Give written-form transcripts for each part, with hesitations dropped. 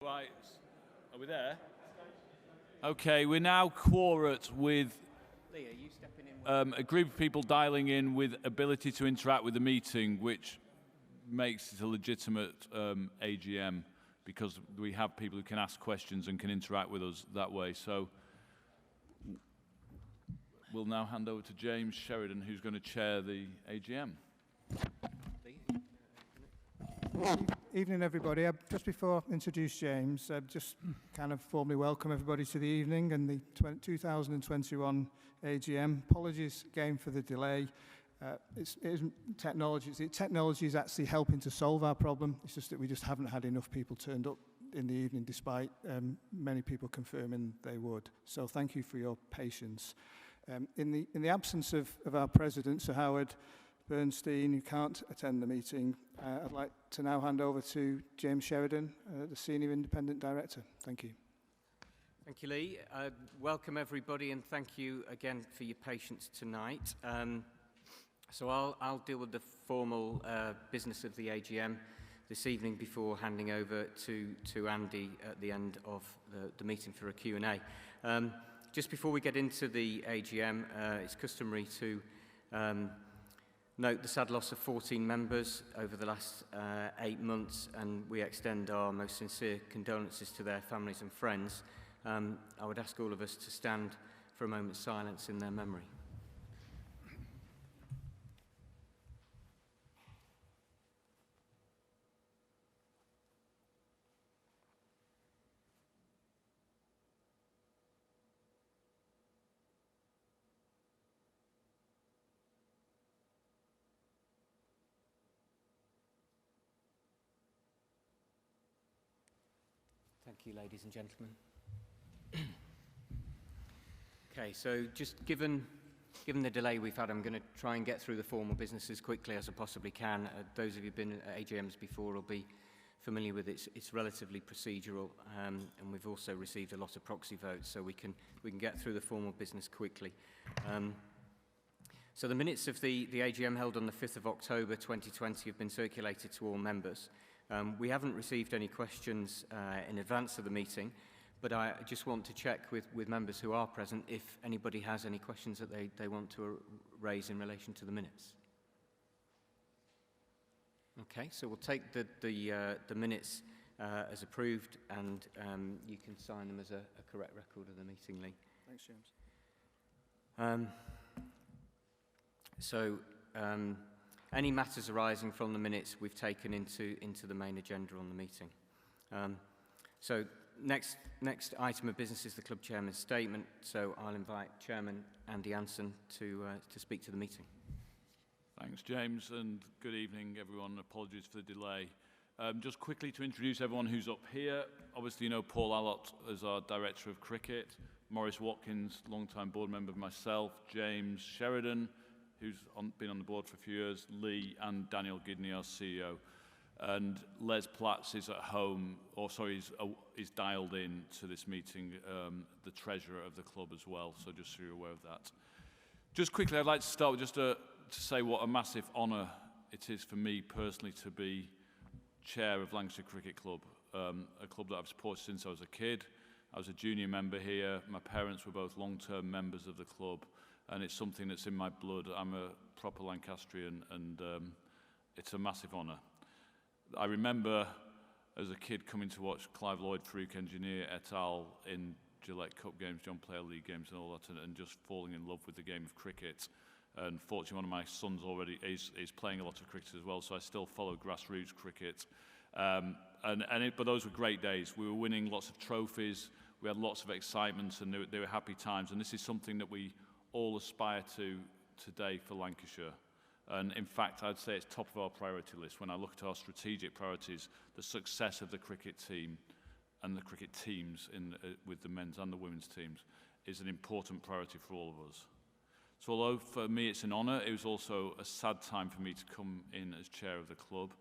Right, are we there? Okay, we're now quorate with Lee, are you stepping in? a group of people dialing in with ability to interact with the meeting, which makes it a legitimate AGM because we have people who can ask questions and can interact with us that way. So we'll now hand over to James Sheridan, who's going to chair the AGM. Evening, everybody. Just before I introduce James, just kind of formally welcome everybody to the evening and the 2021 AGM. Apologies again for the delay. It isn't technology. Technology is actually helping to solve our problem. It's just that we just haven't had enough people turned up in the evening, despite many people confirming they would. So thank you for your patience. In the absence of our president, Sir Howard Bernstein, who can't attend the meeting, I'd like to now hand over to James Sheridan, the Senior Independent Director. Thank you. Thank you, Lee. Welcome, everybody, and thank you again for your patience tonight. So I'll deal with the formal business of the AGM this evening before handing over to Andy at the end of the meeting for a Q&A. Just before we get into the AGM, it's customary to note the sad loss of 14 members over the last 8 months, and we extend our most sincere condolences to their families and friends. I would ask all of us to stand for a moment's silence in their memory. Thank you, ladies and gentlemen. Okay, so just given the delay we've had, I'm going to try and get through the formal business as quickly as I possibly can. Those of you who've been at AGMs before will be familiar with it. It's relatively procedural, and we've also received a lot of proxy votes, so we can get through the formal business quickly. So the minutes of the AGM held on the 5th of October 2020 have been circulated to all members. We haven't received any questions in advance of the meeting, but I just want to check with members who are present if anybody has any questions that they want to raise in relation to the minutes. Okay, so we'll take the minutes as approved, and you can sign them as a correct record of the meeting, Lee. Thanks, James. Any matters arising from the minutes we've taken into the main agenda on the meeting. So next item of business is the club chairman's statement. So I'll invite Chairman Andy Anson to speak to the meeting. Thanks, James, and good evening, everyone. Apologies for the delay. Just quickly to introduce everyone who's up here. Obviously, you know Paul Allott as our Director of Cricket, Maurice Watkins, long-time board member, myself, James Sheridan, who's been on the board for a few years, Lee, and Daniel Gidney, our CEO. And Les Platts is at home, is dialed in to this meeting, the treasurer of the club as well, so just so you're aware of that. Just quickly, I'd like to start with just to say what a massive honour it is for me personally to be chair of Lancashire Cricket Club, a club that I've supported since I was a kid. I was a junior member here. My parents were both long-term members of the club, and it's something that's in my blood. I'm a proper Lancastrian, and it's a massive honour. I remember as a kid coming to watch Clive Lloyd, Farouk Engineer et al. In Gillette Cup games, John Player League games and all that, and just falling in love with the game of cricket. And fortunately, one of my sons already is playing a lot of cricket as well, so I still follow grassroots cricket. But those were great days. We were winning lots of trophies, we had lots of excitement, and they were happy times. And this is something that we all aspire to today for Lancashire. And in fact, I'd say it's top of our priority list. When I look at our strategic priorities, the success of the cricket team and the cricket teams with the men's and the women's teams is an important priority for all of us. So although for me it's an honour, it was also a sad time for me to come in as chair of the club.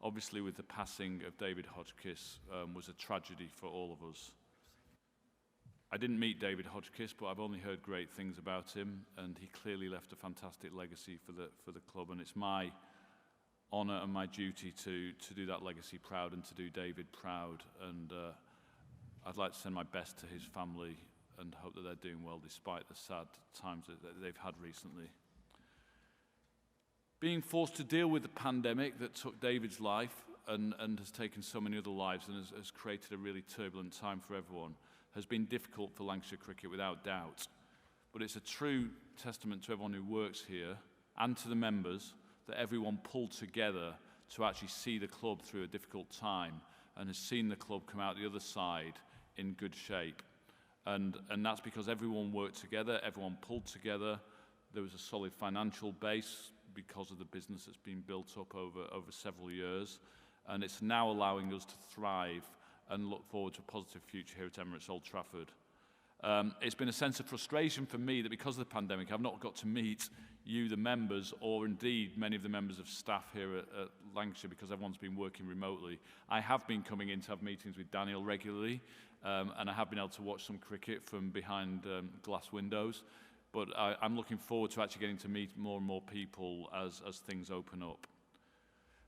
Obviously, with the passing of David Hodgkiss was a tragedy for all of us. I didn't meet David Hodgkiss, but I've only heard great things about him, and he clearly left a fantastic legacy for the club, and it's my honour and my duty to do that legacy proud and to do David proud. And I'd like to send my best to his family and hope that they're doing well despite the sad times that they've had recently. Being forced to deal with the pandemic that took David's life and has taken so many other lives and has created a really turbulent time for everyone has been difficult for Lancashire Cricket without doubt. But it's a true testament to everyone who works here and to the members that everyone pulled together to actually see the club through a difficult time and has seen the club come out the other side in good shape. And that's because everyone worked together, everyone pulled together. There was a solid financial base because of the business that's been built up over several years. And it's now allowing us to thrive and look forward to a positive future here at Emirates Old Trafford. It's been a sense of frustration for me that because of the pandemic, I've not got to meet you, the members, or indeed many of the members of staff here at Lancashire because everyone's been working remotely. I have been coming in to have meetings with Daniel regularly, and I have been able to watch some cricket from behind glass windows. But I'm looking forward to actually getting to meet more and more people as things open up.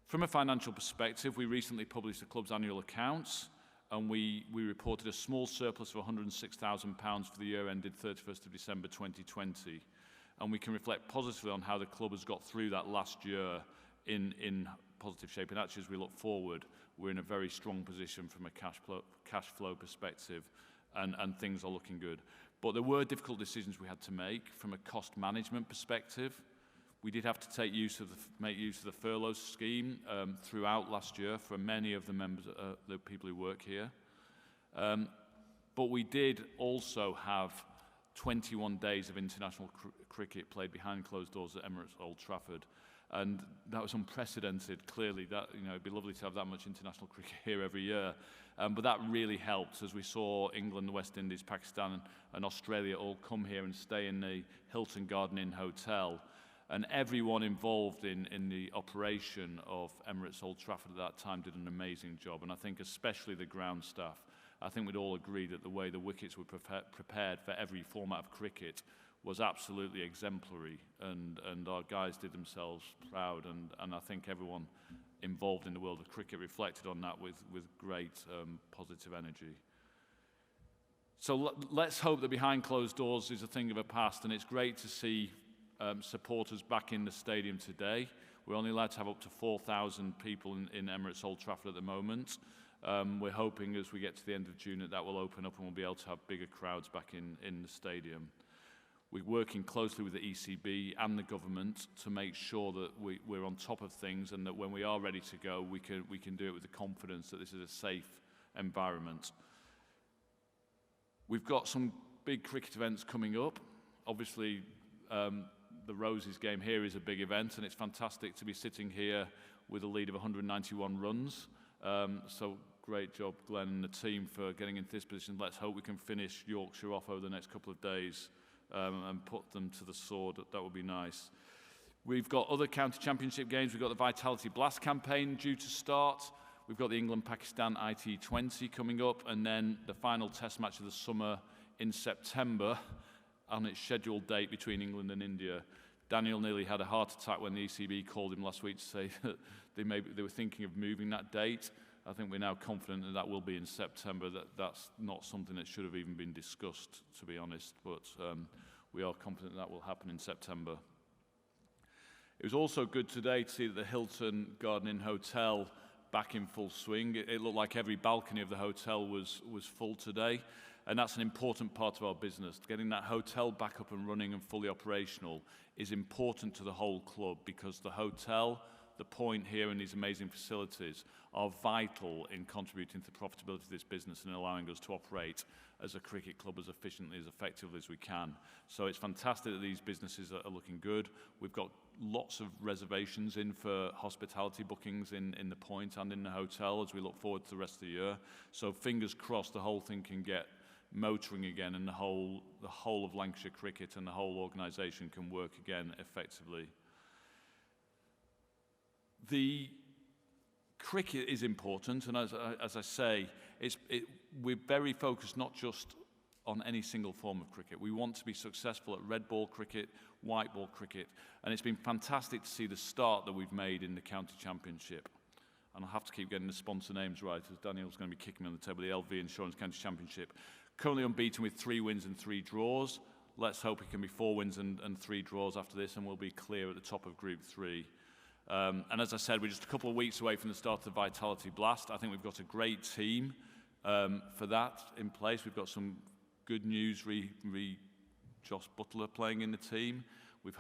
From a financial perspective, we recently published the club's annual accounts, and we reported a small surplus of £106,000 for the year ended 31st of December 2020. And we can reflect positively on how the club has got through that last year in positive shape. And actually, as we look forward, we're in a very strong position from a cash flow perspective, and things are looking good. But there were difficult decisions we had to make from a cost management perspective. We did have to make use of the furlough scheme throughout last year for many of the members, the people who work here. But we did also have 21 days of international cricket played behind closed doors at Emirates Old Trafford. And that was unprecedented, clearly. That, it'd be lovely to have that much international cricket here every year. But that really helped as we saw England, the West Indies, Pakistan and Australia all come here and stay in the Hilton Garden Inn Hotel. And everyone involved in the operation of Emirates Old Trafford at that time did an amazing job. And I think especially the ground staff, I think we'd all agree that the way the wickets were prepared for every format of cricket was absolutely exemplary. And our guys did themselves proud. And I think everyone involved in the world of cricket reflected on that with great positive energy. So let's hope that behind closed doors is a thing of the past. And it's great to see supporters back in the stadium today. We're only allowed to have up to 4,000 people in Emirates Old Trafford at the moment. We're hoping as we get to the end of June that will open up and we'll be able to have bigger crowds back in the stadium. We're working closely with the ECB and the government to make sure that we're on top of things and that when we are ready to go, we can do it with the confidence that this is a safe environment. We've got some big cricket events coming up. Obviously, the Roses game here is a big event, and it's fantastic to be sitting here with a lead of 191 runs. So great job, Glenn and the team, for getting into this position. Let's hope we can finish Yorkshire off over the next couple of days and put them to the sword. That would be nice. We've got other county championship games. We've got the Vitality Blast campaign due to start. We've got the England-Pakistan IT20 coming up, and then the final test match of the summer in September on its scheduled date between England and India. Daniel nearly had a heart attack when the ECB called him last week to say that they were thinking of moving that date. I think we're now confident that will be in September. That's not something that should have even been discussed, to be honest, but we are confident that will happen in September. It was also good today to see that the Hilton Garden Inn Hotel back in full swing. It looked like every balcony of the hotel was full today. And that's an important part of our business. Getting that hotel back up and running and fully operational is important to the whole club because the hotel, the point here and these amazing facilities are vital in contributing to the profitability of this business and allowing us to operate as a cricket club as efficiently, as effectively as we can. So it's fantastic that these businesses are looking good. We've got lots of reservations in for hospitality bookings in the point and in the hotel as we look forward to the rest of the year. So fingers crossed the whole thing can get motoring again and the whole of Lancashire Cricket and the whole organisation can work again effectively. The cricket is important, and as I say, we're very focused not just on any single form of cricket. We want to be successful at red ball cricket, white ball cricket, and it's been fantastic to see the start that we've made in the county championship. And I'll have to keep getting the sponsor names right, as Daniel's going to be kicking me on the table, the LV Insurance County Championship. Currently unbeaten with 3 wins and 3 draws. Let's hope it can be 4 wins and 3 draws after this, and we'll be clear at the top of Group 3. And as I said, we're just a couple of weeks away from the start of the Vitality Blast. I think we've got a great team for that in place. We've got some good news, Josh Butler playing in the team. We've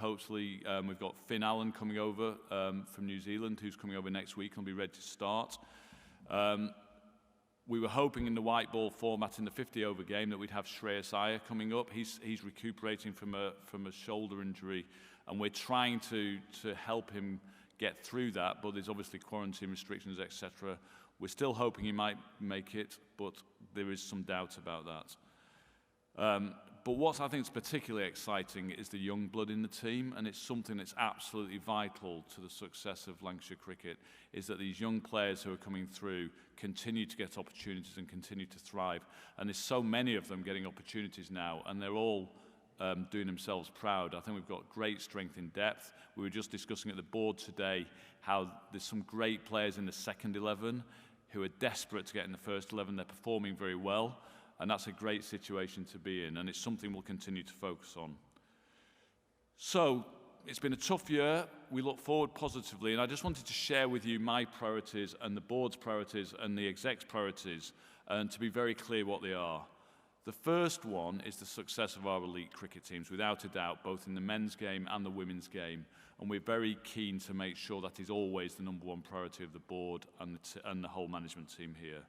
got Finn Allen coming over from New Zealand, who's coming over next week and will be ready to start. We were hoping in the white ball format in the 50-over game that we'd have Shreyas Iyer coming up. He's recuperating from a shoulder injury, and we're trying to help him get through that, but there's obviously quarantine restrictions, etc. We're still hoping he might make it, but there is some doubt about that. But what I think is particularly exciting is the young blood in the team, and it's something that's absolutely vital to the success of Lancashire cricket, is that these young players who are coming through continue to get opportunities and continue to thrive. And there's so many of them getting opportunities now, and they're all doing themselves proud. I think we've got great strength in depth. We were just discussing at the board today how there's some great players in the second 11 who are desperate to get in the first 11. They're performing very well. And that's a great situation to be in, and it's something we'll continue to focus on. So, it's been a tough year. We look forward positively, and I just wanted to share with you my priorities and the board's priorities and the exec's priorities, and to be very clear what they are. The first one is the success of our elite cricket teams, without a doubt, both in the men's game and the women's game, and we're very keen to make sure that is always the #1 priority of the board and the whole management team here.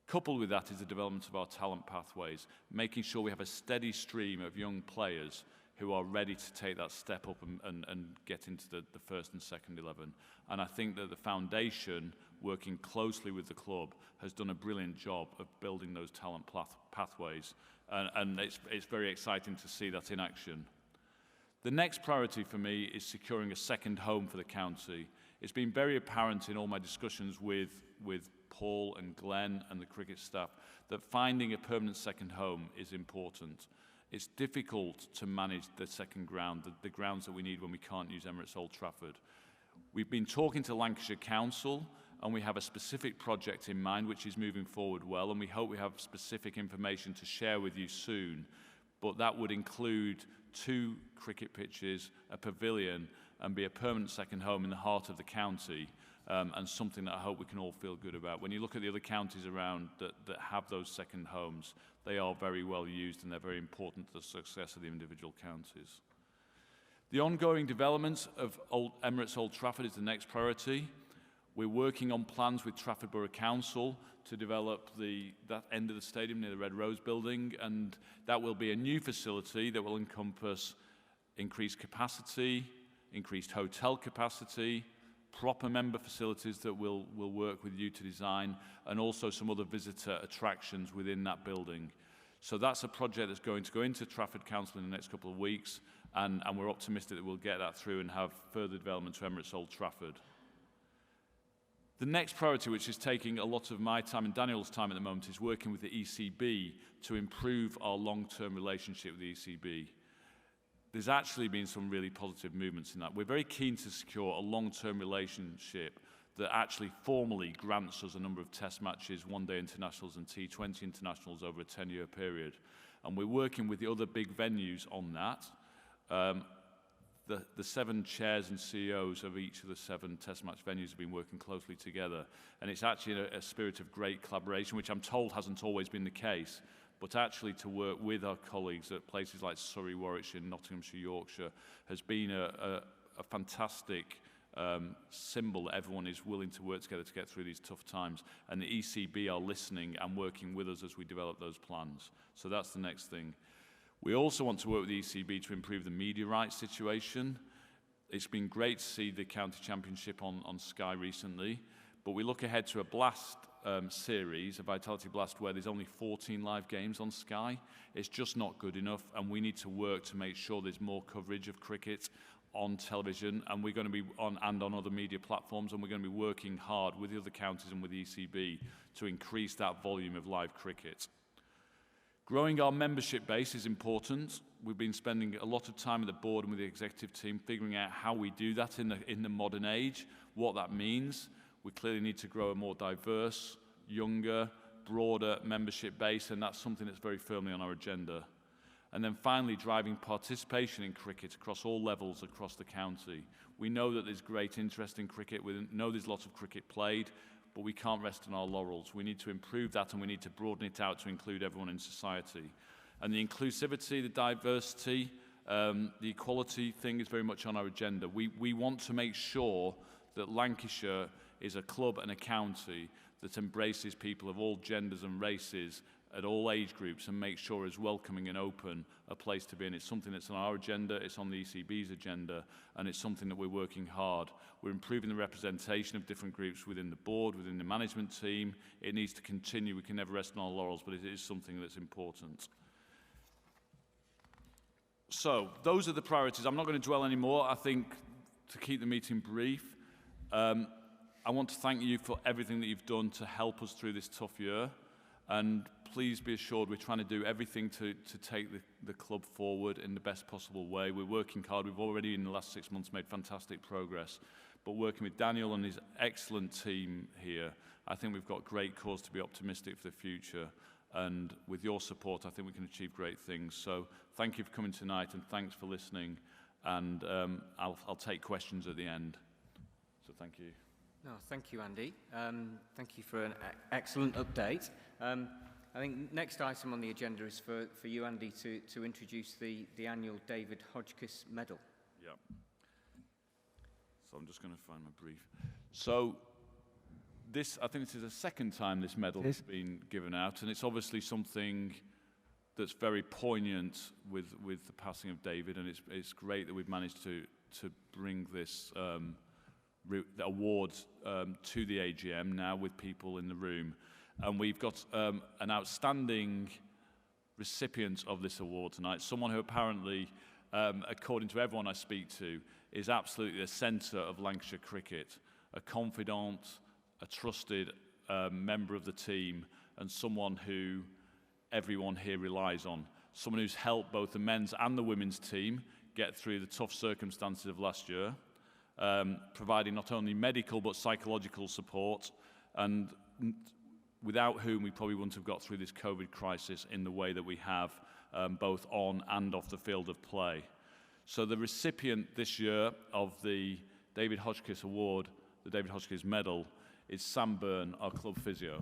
Coupled with that is the development of our talent pathways, making sure we have a steady stream of young players who are ready to take that step up and get into the first and second 11. And I think that the foundation, working closely with the club, has done a brilliant job of building those talent pathways. And it's very exciting to see that in action. The next priority for me is securing a second home for the county. It's been very apparent in all my discussions with Paul and Glenn and the cricket staff that finding a permanent second home is important. It's difficult to manage the second ground, the grounds that we need when we can't use Emirates Old Trafford. We've been talking to Lancashire Council, and we have a specific project in mind which is moving forward well, and we hope we have specific information to share with you soon. But that would include 2 cricket pitches, a pavilion, and be a permanent second home in the heart of the county. And something that I hope we can all feel good about. When you look at the other counties around that have those second homes, they are very well used and they're very important to the success of the individual counties. The ongoing development of Emirates Old Trafford is the next priority. We're working on plans with Trafford Borough Council to develop that end of the stadium near the Red Rose building, and that will be a new facility that will encompass increased capacity, increased hotel capacity, proper member facilities that we'll work with you to design, and also some other visitor attractions within that building. So that's a project that's going to go into Trafford Council in the next couple of weeks, and we're optimistic that we'll get that through and have further development to Emirates Old Trafford. The next priority, which is taking a lot of my time and Daniel's time at the moment, is working with the ECB to improve our long-term relationship with the ECB. There's actually been some really positive movements in that. We're very keen to secure a long-term relationship that actually formally grants us a number of test matches, one-day internationals and T20 internationals over a 10-year period. And we're working with the other big venues on that. The 7 chairs and CEOs of each of the 7 test match venues have been working closely together. And it's actually a spirit of great collaboration, which I'm told hasn't always been the case. But actually to work with our colleagues at places like Surrey, Warwickshire, Nottinghamshire, Yorkshire has been a fantastic symbol that everyone is willing to work together to get through these tough times. And the ECB are listening and working with us as we develop those plans. So that's the next thing. We also want to work with the ECB to improve the media rights situation. It's been great to see the County Championship on Sky recently, but we look ahead to a Blast series, a Vitality Blast, where there's only 14 live games on Sky. It's just not good enough, and we need to work to make sure there's more coverage of cricket on television, and we're going to be on other media platforms, and we're going to be working hard with the other counties and with the ECB to increase that volume of live cricket. Growing our membership base is important. We've been spending a lot of time at the board and with the executive team figuring out how we do that in the modern age, what that means. We clearly need to grow a more diverse, younger, broader membership base, and that's something that's very firmly on our agenda. And then finally, driving participation in cricket across all levels across the county. We know that there's great interest in cricket. We know there's lots of cricket played, but we can't rest on our laurels. We need to improve that, and we need to broaden it out to include everyone in society. And the inclusivity, the diversity, the equality thing is very much on our agenda. We want to make sure that Lancashire is a club and a county that embraces people of all genders and races at all age groups and make sure is welcoming and open a place to be in. It's something that's on our agenda, it's on the ECB's agenda, and it's something that we're working hard. We're improving the representation of different groups within the board, within the management team. It needs to continue. We can never rest on our laurels, but it is something that's important. So, those are the priorities. I'm not going to dwell anymore. I think, to keep the meeting brief, I want to thank you for everything that you've done to help us through this tough year. And please be assured we're trying to do everything to take the club forward in the best possible way. We're working hard. We've already, in the last 6 months, made fantastic progress. But working with Daniel and his excellent team here, I think we've got great cause to be optimistic for the future. And with your support, I think we can achieve great things. So thank you for coming tonight, and thanks for listening. And I'll take questions at the end. So thank you. No, thank you, Andy. Thank you for an excellent update. I think next item on the agenda is for you, Andy, to introduce the annual David Hodgkiss Medal. Yeah. So I'm just going to find my brief. So I think this is the second time this medal has been given out, and it's obviously something that's very poignant with the passing of David, and it's great that we've managed to bring this the awards to the AGM now with people in the room. And we've got an outstanding recipient of this award tonight, someone who apparently, according to everyone I speak to, is absolutely the centre of Lancashire cricket, a confidant, a trusted member of the team, and someone who everyone here relies on. Someone who's helped both the men's and the women's team get through the tough circumstances of last year, providing not only medical but psychological support, and without whom we probably wouldn't have got through this COVID crisis in the way that we have, both on and off the field of play. So the recipient this year of the David Hodgkiss Award, the David Hodgkiss Medal, is Sam Byrne, our club physio.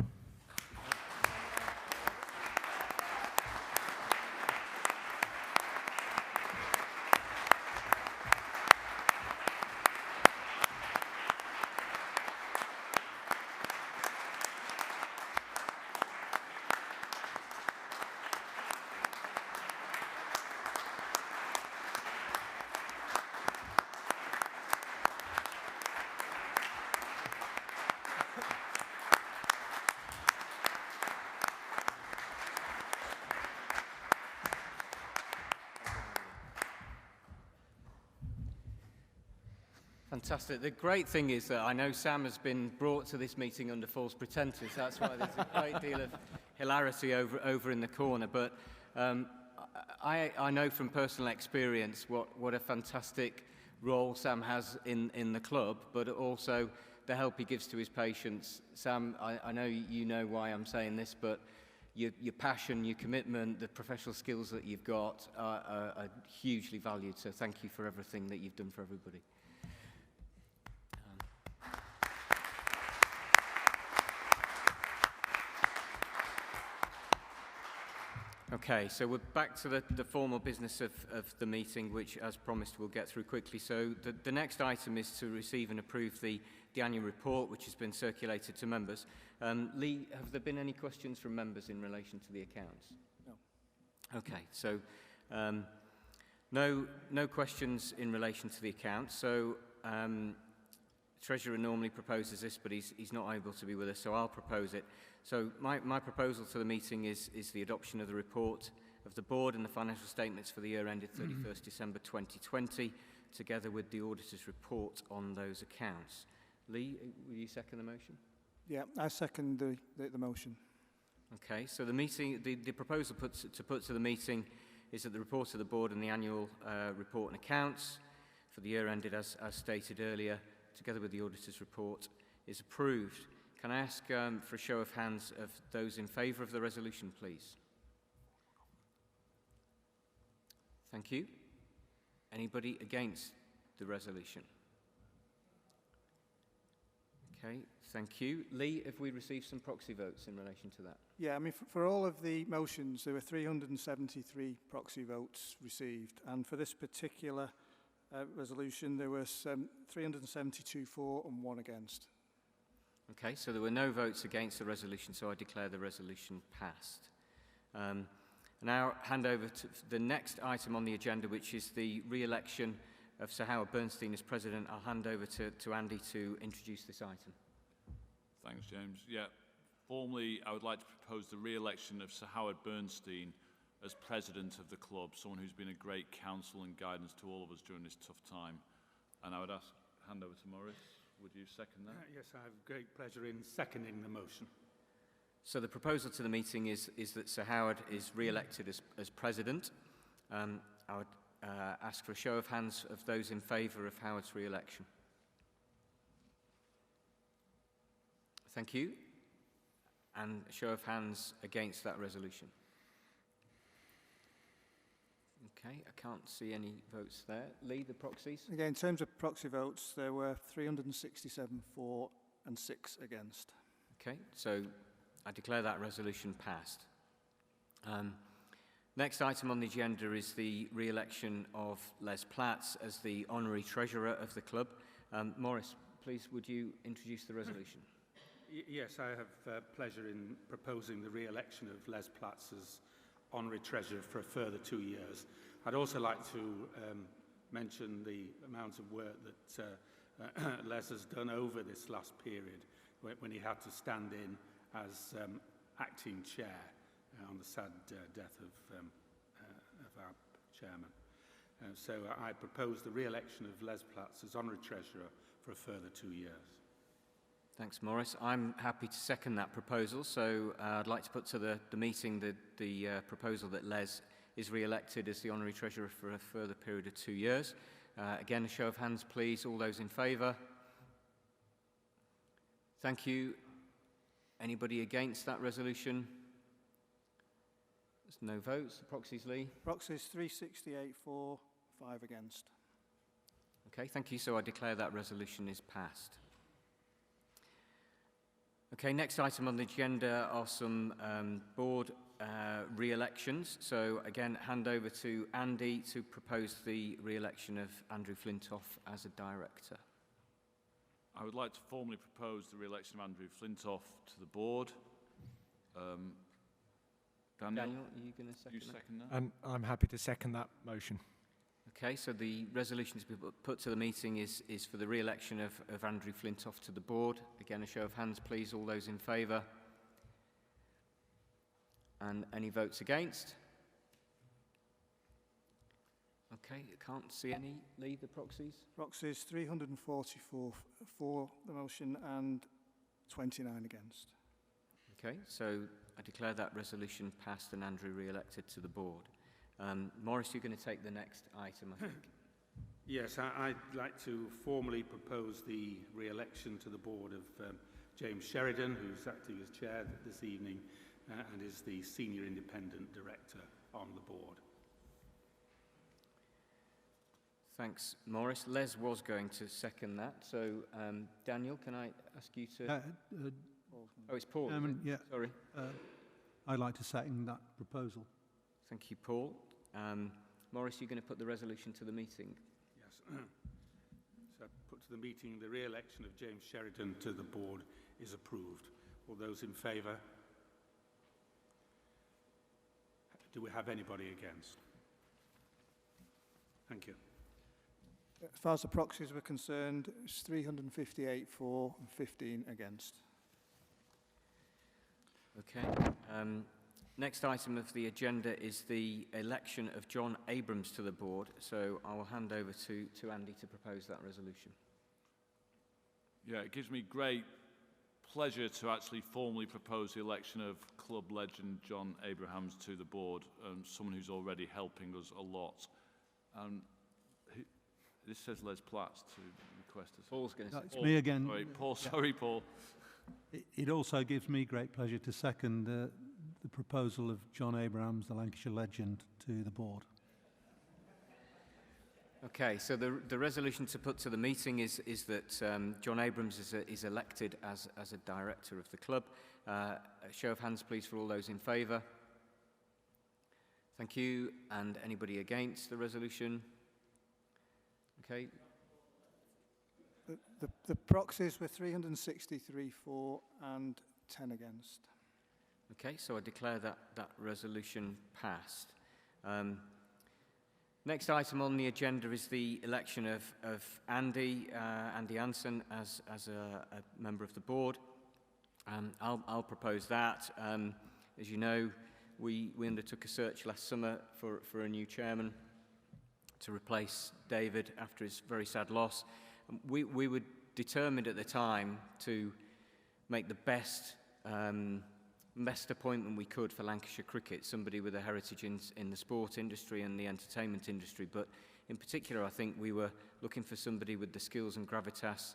Fantastic. The great thing is that I know Sam has been brought to this meeting under false pretenses. That's why there's a great deal of hilarity over in the corner. But I know from personal experience what a fantastic role Sam has in the club, but also the help he gives to his patients. Sam, I know you know why I'm saying this, but your passion, your commitment, the professional skills that you've got are hugely valued. So thank you for everything that you've done for everybody. Okay, so we're back to the formal business of the meeting, which, as promised, we'll get through quickly. So the next item is to receive and approve the annual report, which has been circulated to members. Lee, have there been any questions from members in relation to the accounts? No. Okay, so no questions in relation to the accounts. So Treasurer normally proposes this, but he's not able to be with us, so I'll propose it. So my proposal to the meeting is the adoption of the report of the board and the financial statements for the year ended 31st December 2020, together with the auditor's report on those accounts. Lee, will you second the motion? Yeah, I second the motion. Okay, so the proposal to put to the meeting is that the report of the board and the annual report and accounts for the year ended as stated earlier, together with the auditor's report, is approved. Can I ask for a show of hands of those in favour of the resolution, please? Thank you. Anybody against the resolution? Okay, thank you. Lee, have we received some proxy votes in relation to that? Yeah, I mean, for all of the motions, there were 373 proxy votes received, and for this particular resolution, there was 372 for and 1 against. Okay, so there were no votes against the resolution, so I declare the resolution passed. Now hand over to the next item on the agenda, which is the re-election of Sir Howard Bernstein as President. I'll hand over to Andy to introduce this item. Thanks, James. Yeah, formally, I would like to propose the re-election of Sir Howard Bernstein as President of the club, someone who's been a great counsel and guidance to all of us during this tough time. And I would hand over to Maurice. Would you second that? Yes, I have great pleasure in seconding the motion. So the proposal to the meeting is that Sir Howard is re-elected as President. I would ask for a show of hands of those in favour of Howard's re-election. Thank you. And a show of hands against that resolution. Okay, I can't see any votes there. Lee, the proxies? Again, in terms of proxy votes, there were 367 for and 6 against. Okay, so I declare that resolution passed. Next item on the agenda is the re-election of Les Platts as the Honorary Treasurer of the club. Maurice, please, would you introduce the resolution? Yes, I have pleasure in proposing the re-election of Les Platts as Honorary Treasurer for a further 2 years. I'd also like to mention the amount of work that Les has done over this last period when he had to stand in as acting chair on the sad death of our chairman. So I propose the re-election of Les Platts as Honorary Treasurer for a further 2 years. Thanks, Maurice. I'm happy to second that proposal. So I'd like to put to the meeting the proposal that Les is re-elected as the Honorary Treasurer for a further period of 2 years. Again, a show of hands, please. All those in favour? Thank you. Anybody against that resolution? There's no votes. The proxies, Lee? Proxies 368 for, 5 against. Okay, thank you. So I declare that resolution is passed. Okay, next item on the agenda are some board re-elections. So again, hand over to Andy to propose the re-election of Andrew Flintoff as a director. I would like to formally propose the re-election of Andrew Flintoff to the board. Daniel, are you going to second that? I'm happy to second that motion. Okay, so the resolution to be put to the meeting is for the re-election of Andrew Flintoff to the board. Again, a show of hands, please. All those in favour? And any votes against? Okay, I can't see any. Lee, the proxies? Proxies 344 for the motion and 29 against. Okay, so I declare that resolution passed and Andrew re-elected to the board. Maurice, you're going to take the next item, I think. Yes, I'd like to formally propose the re-election to the board of James Sheridan, who's acting as chair this evening and is the Senior Independent Director on the board. Thanks, Maurice. Les was going to second that. So, Daniel, can I ask you to... oh, it's Paul. Yeah. Sorry. I'd like to second that proposal. Thank you, Paul. Maurice, you're going to put the resolution to the meeting? Yes. So I put to the meeting the re-election of James Sheridan to the board is approved. All those in favour? Do we have anybody against? Thank you. As far as the proxies were concerned, it's 358 for and 15 against. Okay. Next item of the agenda is the election of John Abrams to the board. So I will hand over to Andy to propose that resolution. Yeah, it gives me great pleasure to actually formally propose the election of club legend John Abrahams to the board, someone who's already helping us a lot. This says Les Platts to request us. Paul's going to say. It's me again. Sorry, Paul. Sorry, Paul. It also gives me great pleasure to second the proposal of John Abrahams, the Lancashire legend, to the board. Okay, so the resolution to put to the meeting is that John Abrams is elected as a director of the club. A show of hands, please, for all those in favour. Thank you. And anybody against the resolution? Okay. The proxies were 363 for and 10 against. Okay, so I declare that resolution passed. Next item on the agenda is the election of Andy Anson as a member of the board. I'll propose that. As you know, we undertook a search last summer for a new chairman to replace David after his very sad loss. We were determined at the time to make the best appointment we could for Lancashire cricket, somebody with a heritage in the sport industry and the entertainment industry. But in particular, I think we were looking for somebody with the skills and gravitas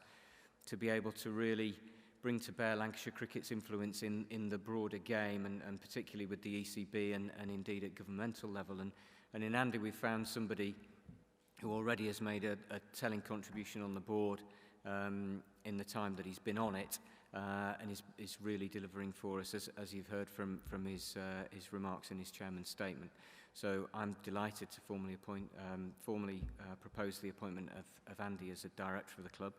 to be able to really bring to bear Lancashire cricket's influence in the broader game, and particularly with the ECB and indeed at governmental level. And in Andy, we found somebody who already has made a telling contribution on the board in the time that he's been on it, and is really delivering for us, as you've heard from his remarks in his chairman's statement. So I'm delighted to formally propose the appointment of Andy as a director of the club.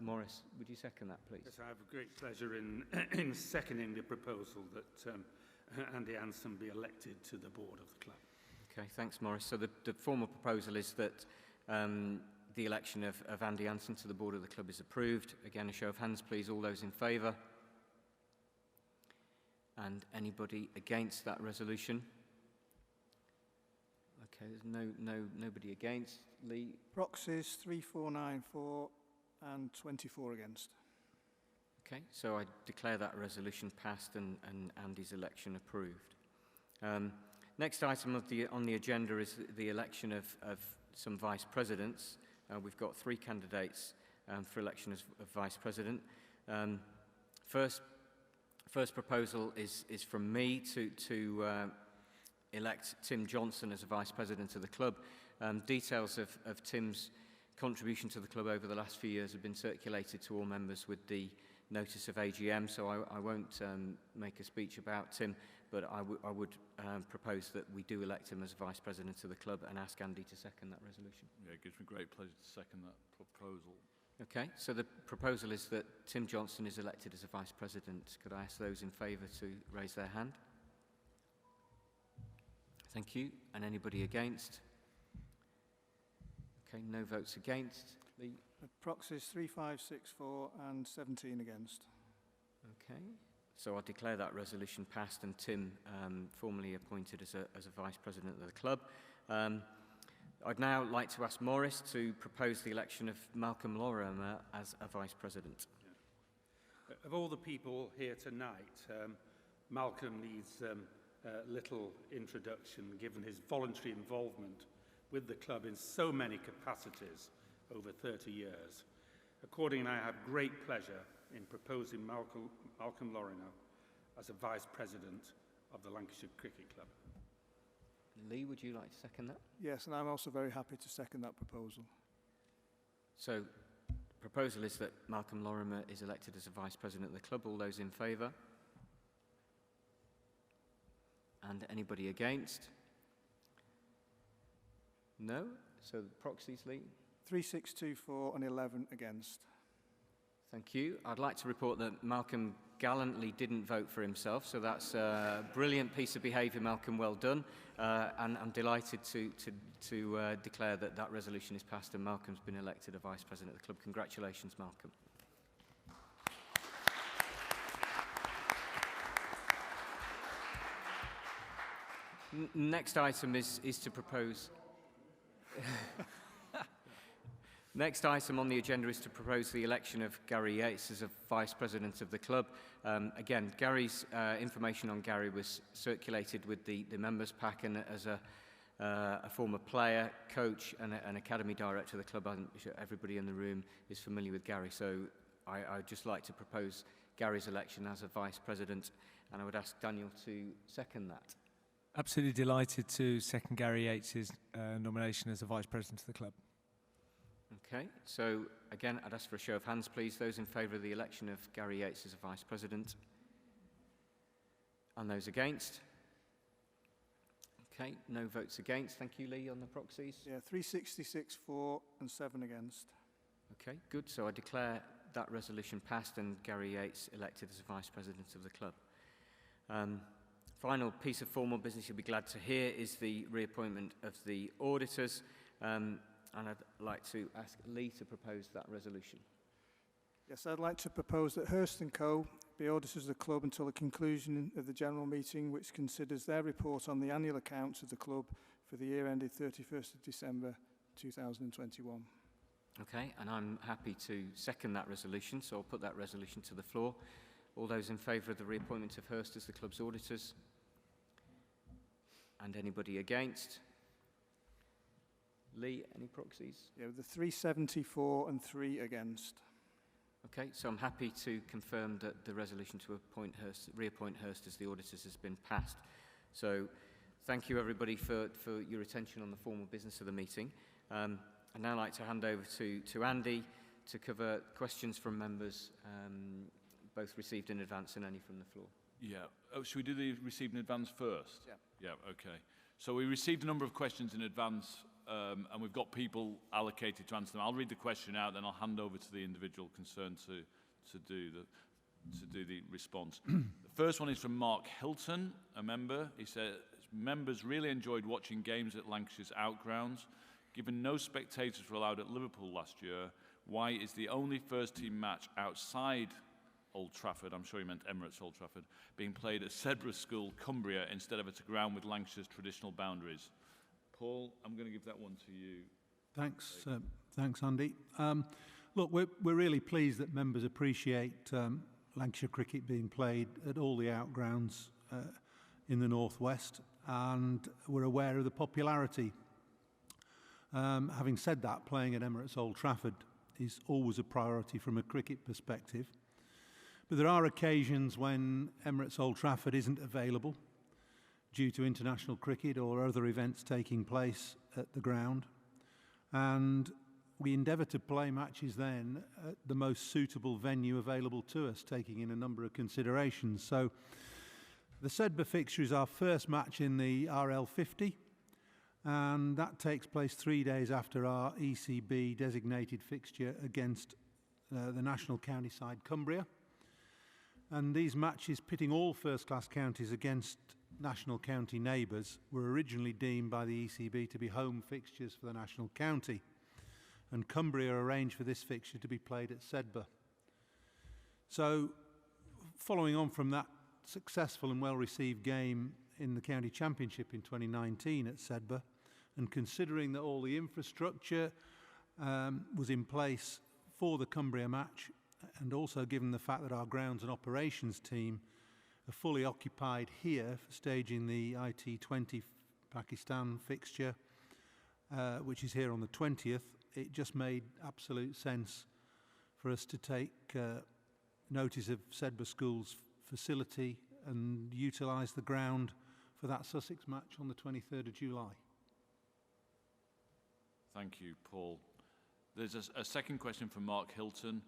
Morris, would you second that, please? Yes, I have a great pleasure in seconding the proposal that Andy Anson be elected to the board of the club. Okay, thanks, Morris. So the formal proposal is that the election of Andy Anson to the board of the club is approved. Again, a show of hands, please. All those in favour? And anybody against that resolution? Okay, there's nobody against. Lee? Proxies 3494 and 24 against. Okay, so I declare that resolution passed and Andy's election approved. Next item on the agenda is the election of some vice presidents. We've got 3 candidates for election as vice president. First proposal is from me to elect Tim Johnson as a vice president of the club. Details of Tim's contribution to the club over the last few years have been circulated to all members with the notice of AGM, so I won't make a speech about Tim, but I would propose that we do elect him as vice president of the club and ask Andy to second that resolution. Yeah, it gives me great pleasure to second that proposal. Okay, so the proposal is that Tim Johnson is elected as a vice president. Could I ask those in favour to raise their hand? Thank you. And anybody against? Okay, no votes against. Lee? Proxies 3564 and 17 against. Okay, so I declare that resolution passed and Tim formally appointed as a vice president of the club. I'd now like to ask Morris to propose the election of Malcolm Lorimer as a vice president. Of all the people here tonight, Malcolm needs little introduction given his voluntary involvement with the club in so many capacities over 30 years. Accordingly, I have great pleasure in proposing Malcolm Lorimer as a vice president of the Lancashire Cricket Club. Lee, would you like to second that? Yes, and I'm also very happy to second that proposal. So, the proposal is that Malcolm Lorimer is elected as a vice president of the club. All those in favour? And anybody against? No? So, the proxies, Lee? 3624 and 11 against. Thank you. I'd like to report that Malcolm gallantly didn't vote for himself, so that's a brilliant piece of behaviour, Malcolm. Well done. And I'm delighted to declare that resolution is passed and Malcolm's been elected a vice president of the club. Congratulations, Malcolm. Next item is to propose... Next item on the agenda is to propose the election of Gary Yates as a Vice President of the club. Again, Gary's information on Gary was circulated with the members' pack, and as a former player, coach and an academy director of the club, I'm sure everybody in the room is familiar with Gary. So I'd just like to propose Gary's election as a Vice President, and I would ask Daniel to second that. Absolutely delighted to second Gary Yates' nomination as a Vice President of the club. Okay, so again, I'd ask for a show of hands, please. Those in favour of the election of Gary Yates as a Vice President. And those against? Okay, no votes against. Thank you, Lee, on the proxies. Yeah, 366 for and 7 against. Okay, good. So I declare that resolution passed and Gary Yates elected as a Vice President of the club. Final piece of formal business you'll be glad to hear is the reappointment of the auditors. And I'd like to ask Lee to propose that resolution. Yes, I'd like to propose that Hurst & Co. be auditors of the club until the conclusion of the general meeting, which considers their report on the annual accounts of the club for the year ended 31st of December 2021. Okay, and I'm happy to second that resolution, so I'll put that resolution to the floor. All those in favour of the reappointment of Hurst as the club's auditors? And anybody against? Lee, any proxies? Yeah, with the 374 and 3 against. Okay, so I'm happy to confirm that the resolution to reappoint Hurst as the auditors has been passed. So thank you everybody for your attention on the formal business of the meeting. I'd now like to hand over to Andy to cover questions from members, both received in advance and any from the floor. Yeah. Oh, should we do the received in advance first? Yeah. Yeah, okay. So we received a number of questions in advance, and we've got people allocated to answer them. I'll read the question out, then I'll hand over to the individual concerned to do the response. The first one is from Mark Hilton, a member. He says, members really enjoyed watching games at Lancashire's outgrounds. Given no spectators were allowed at Liverpool last year, why is the only first-team match outside Old Trafford, I'm sure he meant Emirates Old Trafford, being played at Sedbergh School, Cumbria, instead of at a ground with Lancashire's traditional boundaries? Paul, I'm going to give that one to you. Thanks, thanks, Andy. Look, we're really pleased that members appreciate Lancashire cricket being played at all the outgrounds in the northwest, and we're aware of the popularity. Having said that, playing at Emirates Old Trafford is always a priority from a cricket perspective. But there are occasions when Emirates Old Trafford isn't available due to international cricket or other events taking place at the ground. And we endeavour to play matches then at the most suitable venue available to us, taking in a number of considerations. So the Sedbergh fixture is our first match in the RL50, and that takes place 3 days after our ECB designated fixture against the national county side Cumbria. And these matches, pitting all first-class counties against national county neighbours, were originally deemed by the ECB to be home fixtures for the national county. And Cumbria arranged for this fixture to be played at Sedbergh. So, following on from that successful and well-received game in the County Championship in 2019 at Sedbergh, and considering that all the infrastructure was in place for the Cumbria match, and also given the fact that our grounds and operations team are fully occupied here for staging the IT20 Pakistan fixture, which is here on the 20th, it just made absolute sense for us to take notice of Sedbergh School's facility and utilise the ground for that Sussex match on the 23rd of July. Thank you, Paul. There's a second question from Mark Hilton.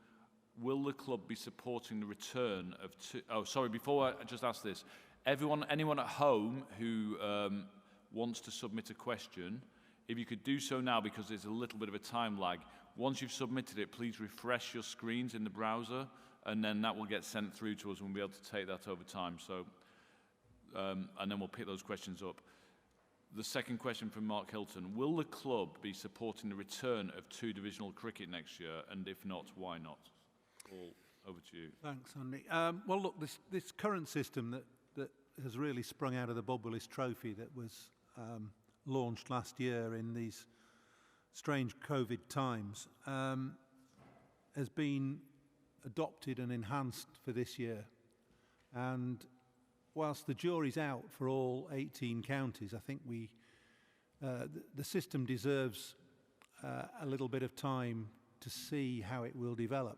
Will the club be supporting the return of before I just ask this, anyone at home who wants to submit a question, if you could do so now, because there's a little bit of a time lag. Once you've submitted it, please refresh your screens in the browser, and then that will get sent through to us, and we'll be able to take that over time. So, and then we'll pick those questions up. The second question from Mark Hilton. Will the club be supporting the return of 2 divisional cricket next year, and if not, why not? Paul, over to you. Thanks, Andy. Well, look, this current system that has really sprung out of the Bob Willis Trophy that was launched last year in these strange COVID times, has been adopted and enhanced for this year. And whilst the jury's out for all 18 counties, I think the system deserves a little bit of time to see how it will develop.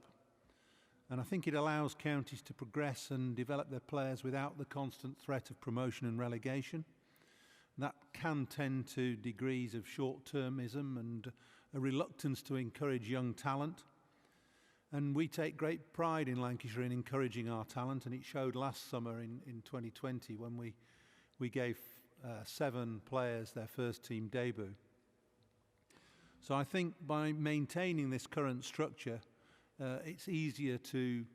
And I think it allows counties to progress and develop their players without the constant threat of promotion and relegation. That can tend to degrees of short-termism and a reluctance to encourage young talent. And we take great pride in Lancashire in encouraging our talent, and it showed last summer in 2020 when we gave 7 players their first team debut. So I think by maintaining this current structure, it's easier to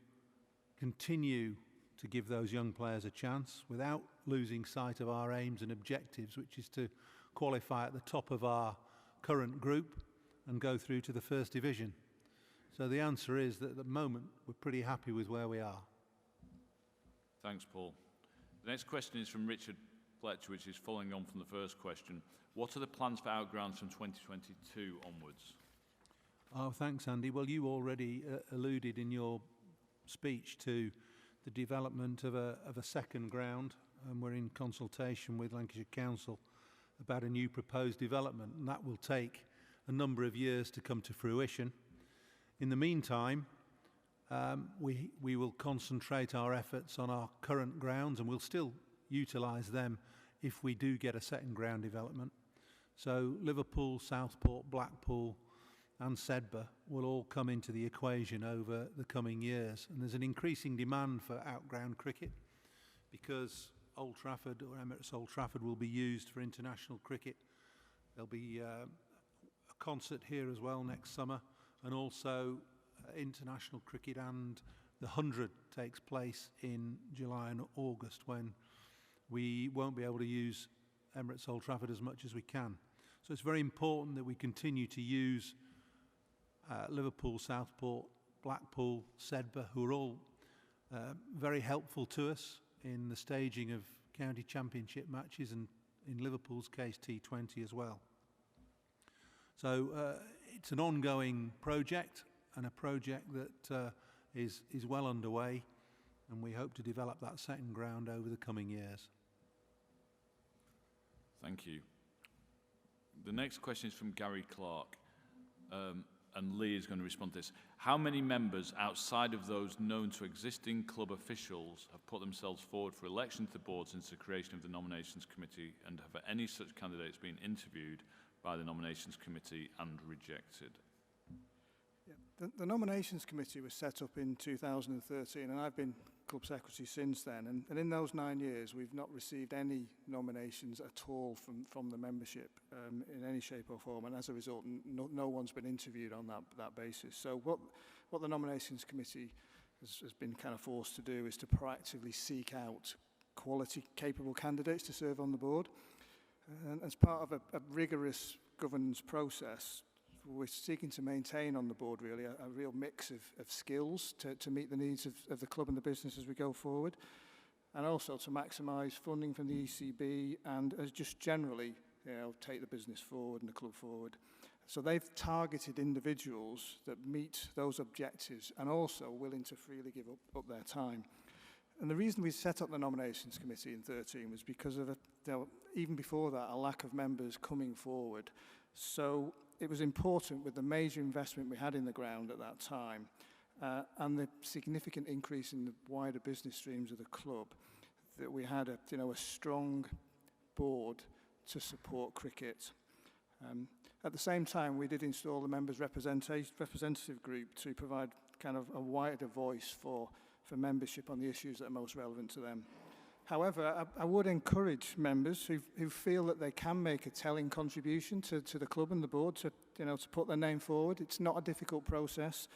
continue to give those young players a chance without losing sight of our aims and objectives, which is to qualify at the top of our current group and go through to the first division. So the answer is that at the moment we're pretty happy with where we are. Thanks, Paul. The next question is from Richard Fletcher, which is following on from the first question. What are the plans for outgrounds from 2022 onwards? Oh, thanks, Andy. Well, you already alluded in your speech to the development of a second ground, and we're in consultation with Lancashire Council about a new proposed development, and that will take a number of years to come to fruition. In the meantime, we will concentrate our efforts on our current grounds, and we'll still utilise them if we do get a second ground development. So Liverpool, Southport, Blackpool and Sedbergh will all come into the equation over the coming years. And there's an increasing demand for outground cricket because Old Trafford or Emirates Old Trafford will be used for international cricket. There'll be a concert here as well next summer, and also international cricket, and the 100 takes place in July and August when we won't be able to use Emirates Old Trafford as much as we can. So it's very important that we continue to use Liverpool, Southport, Blackpool, Sedbergh, who are all very helpful to us in the staging of county championship matches, and in Liverpool's case T20 as well. So it's an ongoing project, and a project that is well underway, and we hope to develop that second ground over the coming years. Thank you. The next question is from Gary Clark, and Lee is going to respond to this. How many members outside of those known to existing club officials have put themselves forward for election to the board since the creation of the nominations committee, and have any such candidates been interviewed by the nominations committee and rejected? Yeah, the nominations committee was set up in 2013, and I've been club secretary since then. And in those 9 years, we've not received any nominations at all from the membership in any shape or form. And as a result, no one's been interviewed on that basis. So what the nominations committee has been kind of forced to do is to proactively seek out quality, capable candidates to serve on the board. And as part of a rigorous governance process, we're seeking to maintain on the board really a real mix of skills to meet the needs of the club and the business as we go forward, and also to maximise funding from the ECB and as just generally take the business forward and the club forward. So they've targeted individuals that meet those objectives and also willing to freely give up their time. And the reason we set up the nominations committee in 2013 was because of, even before that, a lack of members coming forward. So it was important, with the major investment we had in the ground at that time and the significant increase in the wider business streams of the club, that we had a strong board to support cricket. At the same time, we did install the members' representative group to provide kind of a wider voice for membership on the issues that are most relevant to them. However, I would encourage members who feel that they can make a telling contribution to the club and the board to put their name forward. It's not a difficult process.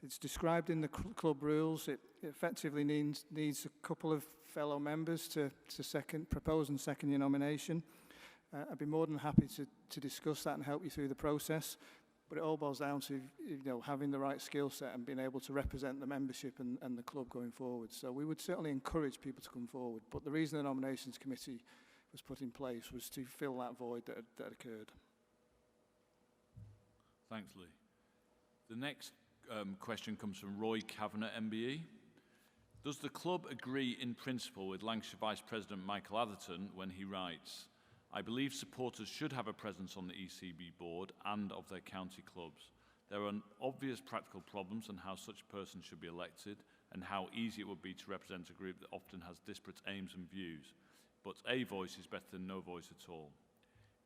It's described in the club rules. It effectively needs a couple of fellow members to propose and second your nomination. I'd be more than happy to discuss that and help you through the process. But it all boils down to having the right skill set and being able to represent the membership and the club going forward. So we would certainly encourage people to come forward. But the reason the nominations committee was put in place was to fill that void that occurred. Thanks, Lee. The next question comes from Roy Kavanagh, MBE. Does the club agree in principle with Lancashire Vice President Michael Atherton when he writes, I believe supporters should have a presence on the ECB board and of their county clubs. There are obvious practical problems on how such a person should be elected and how easy it would be to represent a group that often has disparate aims and views. But a voice is better than no voice at all.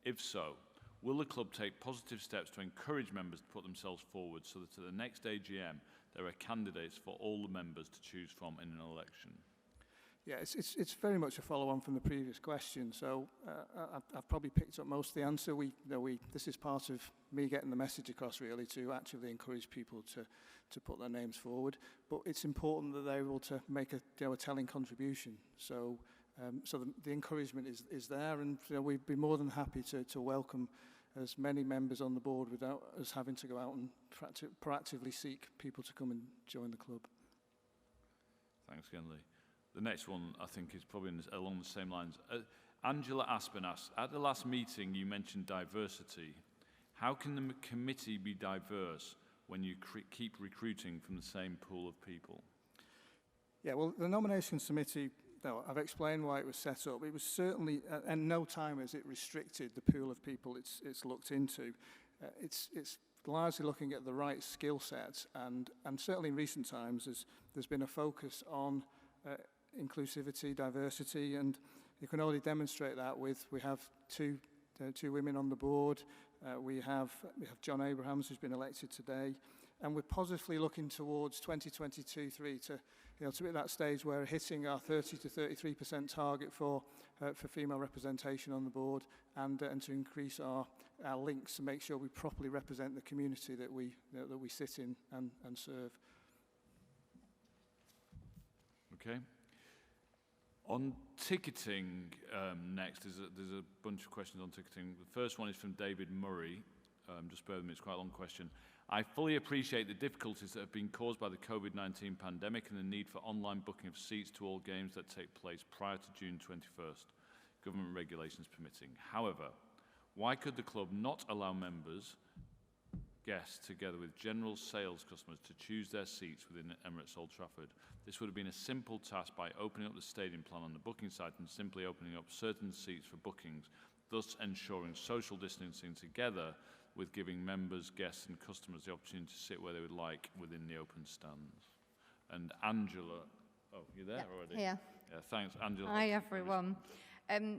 If so, will the club take positive steps to encourage members to put themselves forward so that at the next AGM there are candidates for all the members to choose from in an election? Yeah, it's very much a follow-on from the previous question. So I've probably picked up most of the answer. This is part of me getting the message across, really, to actively encourage people to put their names forward. But it's important that they're able to make a telling contribution. So the encouragement is there, and we'd be more than happy to welcome as many members on the board without us having to go out and proactively seek people to come and join the club. Thanks again, Lee. The next one, I think, is probably along the same lines. Angela Aspen asks, at the last meeting you mentioned diversity. How can the committee be diverse when you keep recruiting from the same pool of people? Yeah, well, the nominations committee, I've explained why it was set up. It was certainly, and no time has it restricted the pool of people it's looked into. It's largely looking at the right skill sets, and certainly in recent times there's been a focus on inclusivity, diversity, and you can already demonstrate that we have two women on the board. We have John Abrahams, who's been elected today, and we're positively looking towards 2022-3 to be at that stage where we're hitting our 30 to 33% target for female representation on the board, and to increase our links to make sure we properly represent the community that we sit in and serve. Okay. On ticketing, next, there's a bunch of questions on ticketing. The first one is from David Murray. Just bear with me, it's quite a long question. I fully appreciate the difficulties that have been caused by the COVID-19 pandemic and the need for online booking of seats to all games that take place prior to June 21st, government regulations permitting. However, why could the club not allow members, guests, together with general sales customers to choose their seats within Emirates Old Trafford? This would have been a simple task by opening up the stadium plan on the booking site and simply opening up certain seats for bookings, thus ensuring social distancing together with giving members, guests and customers the opportunity to sit where they would like within the open stands. And Angela, oh, you're there already? Yeah. Yeah, thanks, Angela. Hi, everyone.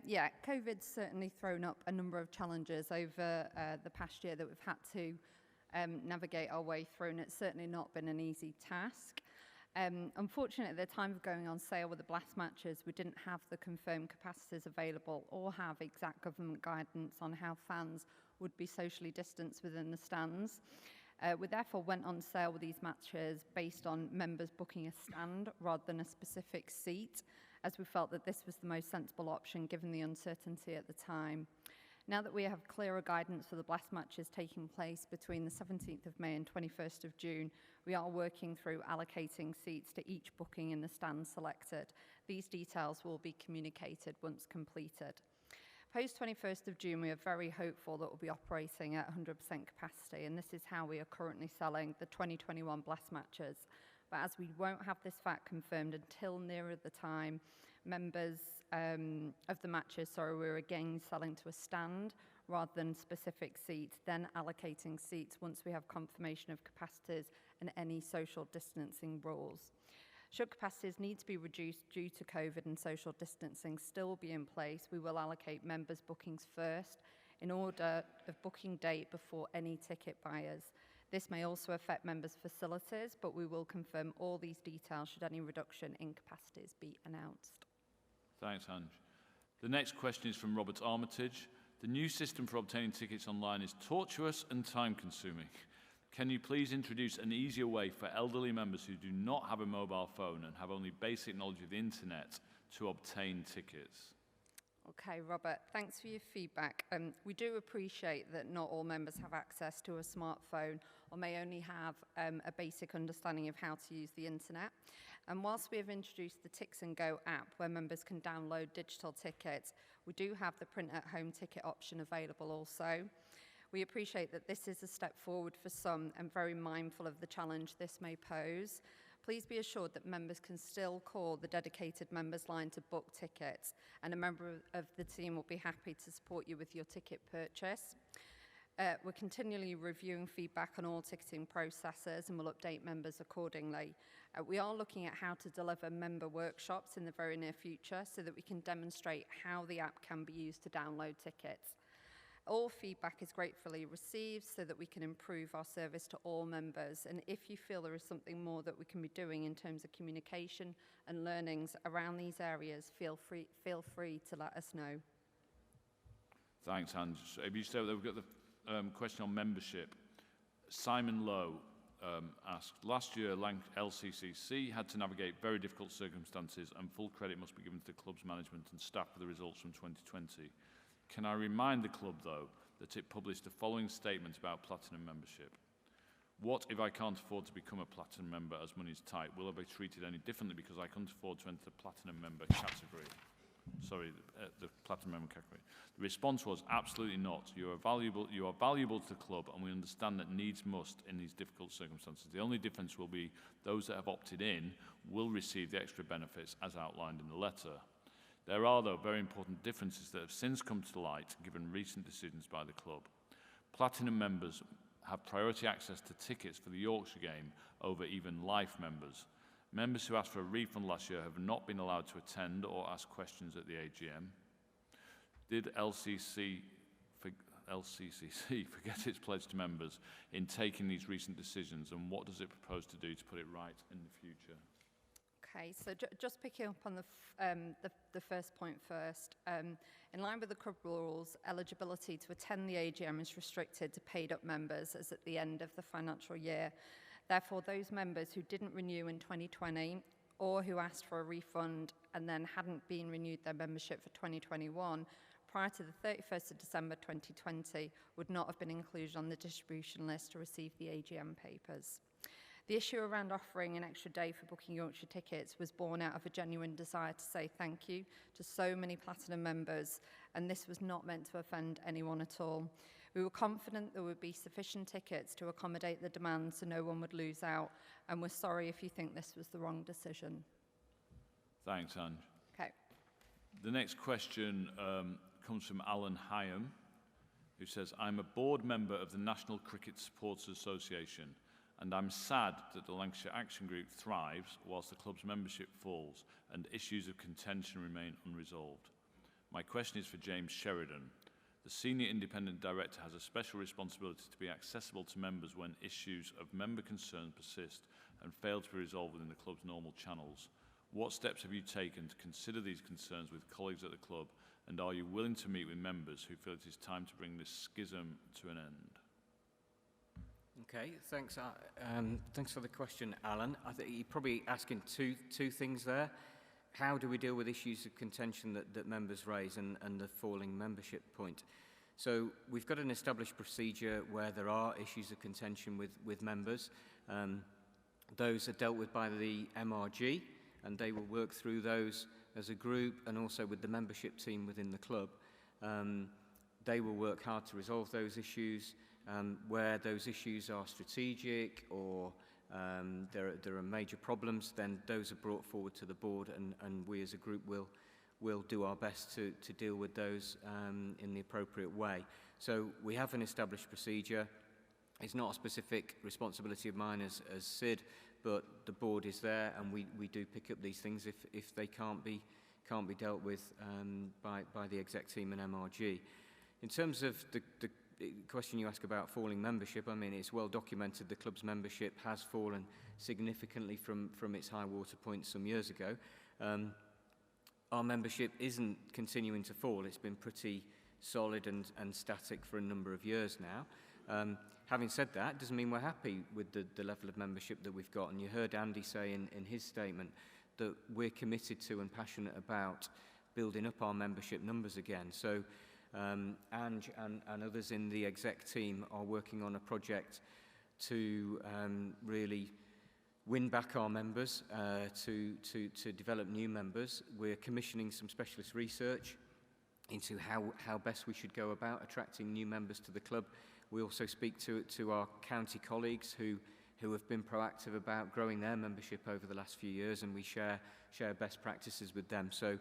Yeah, COVID's certainly thrown up a number of challenges over the past year that we've had to navigate our way through, and it's certainly not been an easy task. Unfortunately, at the time of going on sale with the blast matches, we didn't have the confirmed capacities available or have exact government guidance on how fans would be socially distanced within the stands. We therefore went on sale with these matches based on members booking a stand rather than a specific seat, as we felt that this was the most sensible option given the uncertainty at the time. Now that we have clearer guidance for the blast matches taking place between the 17th of May and 21st of June, we are working through allocating seats to each booking in the stand selected. These details will be communicated once completed. Post 21st of June, we are very hopeful that we'll be operating at 100% capacity, and this is how we are currently selling the 2021 blast matches. But as we won't have this fact confirmed until nearer the time, members of the matches, we're again selling to a stand rather than specific seats, then allocating seats once we have confirmation of capacities and any social distancing rules. Should capacities need to be reduced due to COVID and social distancing still be in place, we will allocate members' bookings first in order of booking date before any ticket buyers. This may also affect members' facilities, but we will confirm all these details should any reduction in capacities be announced. Thanks, Ange. The next question is from Robert Armitage. The new system for obtaining tickets online is tortuous and time-consuming. Can you please introduce an easier way for elderly members who do not have a mobile phone and have only basic knowledge of the internet to obtain tickets? Okay, Robert, thanks for your feedback. We do appreciate that not all members have access to a smartphone or may only have a basic understanding of how to use the internet. And whilst we have introduced the Tix and Go app where members can download digital tickets, we do have the print at home ticket option available also. We appreciate that this is a step forward for some and very mindful of the challenge this may pose. Please be assured that members can still call the dedicated members line to book tickets, and a member of the team will be happy to support you with your ticket purchase. We're continually reviewing feedback on all ticketing processes and will update members accordingly. We are looking at how to deliver member workshops in the very near future so that we can demonstrate how the app can be used to download tickets. All feedback is gratefully received so that we can improve our service to all members. And if you feel there is something more that we can be doing in terms of communication and learnings around these areas, feel free to let us know. Thanks, Ange. If you say we've got the question on membership. Simon Lowe asked, last year LCCC had to navigate very difficult circumstances and full credit must be given to the club's management and staff for the results from 2020. Can I remind the club, though, that it published the following statement about platinum membership? What if I can't afford to become a platinum member as money is tight? Will I be treated any differently because I can't afford to enter the platinum member category? Sorry, the platinum member category. The response was absolutely not. You are valuable to the club, and we understand that needs must in these difficult circumstances. The only difference will be those that have opted in will receive the extra benefits as outlined in the letter. There are, though, very important differences that have since come to light given recent decisions by the club. Platinum members have priority access to tickets for the Yorkshire game over even life members. Members who asked for a refund last year have not been allowed to attend or ask questions at the AGM. Did LCCC forget its pledge to members in taking these recent decisions, and what does it propose to do to put it right in the future? Okay, so just picking up on the first point first. In line with the club rules, eligibility to attend the AGM is restricted to paid-up members as at the end of the financial year. Therefore, those members who didn't renew in 2020 or who asked for a refund and then hadn't been renewed their membership for 2021 prior to the 31st of December 2020 would not have been included on the distribution list to receive the AGM papers. The issue around offering an extra day for booking Yorkshire tickets was born out of a genuine desire to say thank you to so many platinum members, and this was not meant to offend anyone at all. We were confident there would be sufficient tickets to accommodate the demand so no one would lose out, and we're sorry if you think this was the wrong decision. Thanks, Ange. Okay. The next question comes from Alan Hyam, who says, I'm a board member of the National Cricket Supporters Association, and I'm sad that the Lancashire Action Group thrives whilst the club's membership falls and issues of contention remain unresolved. My question is for James Sheridan. The Senior Independent Director has a special responsibility to be accessible to members when issues of member concern persist and fail to be resolved within the club's normal channels. What steps have you taken to consider these concerns with colleagues at the club, and are you willing to meet with members who feel it is time to bring this schism to an end? Okay, thanks. Thanks for the question, Alan. I think you're probably asking two things there. How do we deal with issues of contention that members raise and the falling membership point? So we've got an established procedure where there are issues of contention with members. Those are dealt with by the MRG, and they will work through those as a group and also with the membership team within the club. They will work hard to resolve those issues. Where those issues are strategic or there are major problems, then those are brought forward to the board, and we as a group will do our best to deal with those in the appropriate way. So we have an established procedure. It's not a specific responsibility of mine as Sid, but the board is there, and we do pick up these things if they can't be dealt with by the exec team and MRG. In terms of the question you ask about falling membership, I mean, it's well documented the club's membership has fallen significantly from its high water point some years ago. Our membership isn't continuing to fall. It's been pretty solid and static for a number of years now. Having said that, doesn't mean we're happy with the level of membership that we've got. And you heard Andy say in his statement that we're committed to and passionate about building up our membership numbers again. So Ange and others in the exec team are working on a project to really win back our members, to develop new members. We're commissioning some specialist research into how best we should go about attracting new members to the club. We also speak to our county colleagues who have been proactive about growing their membership over the last few years, and we share best practices with them. So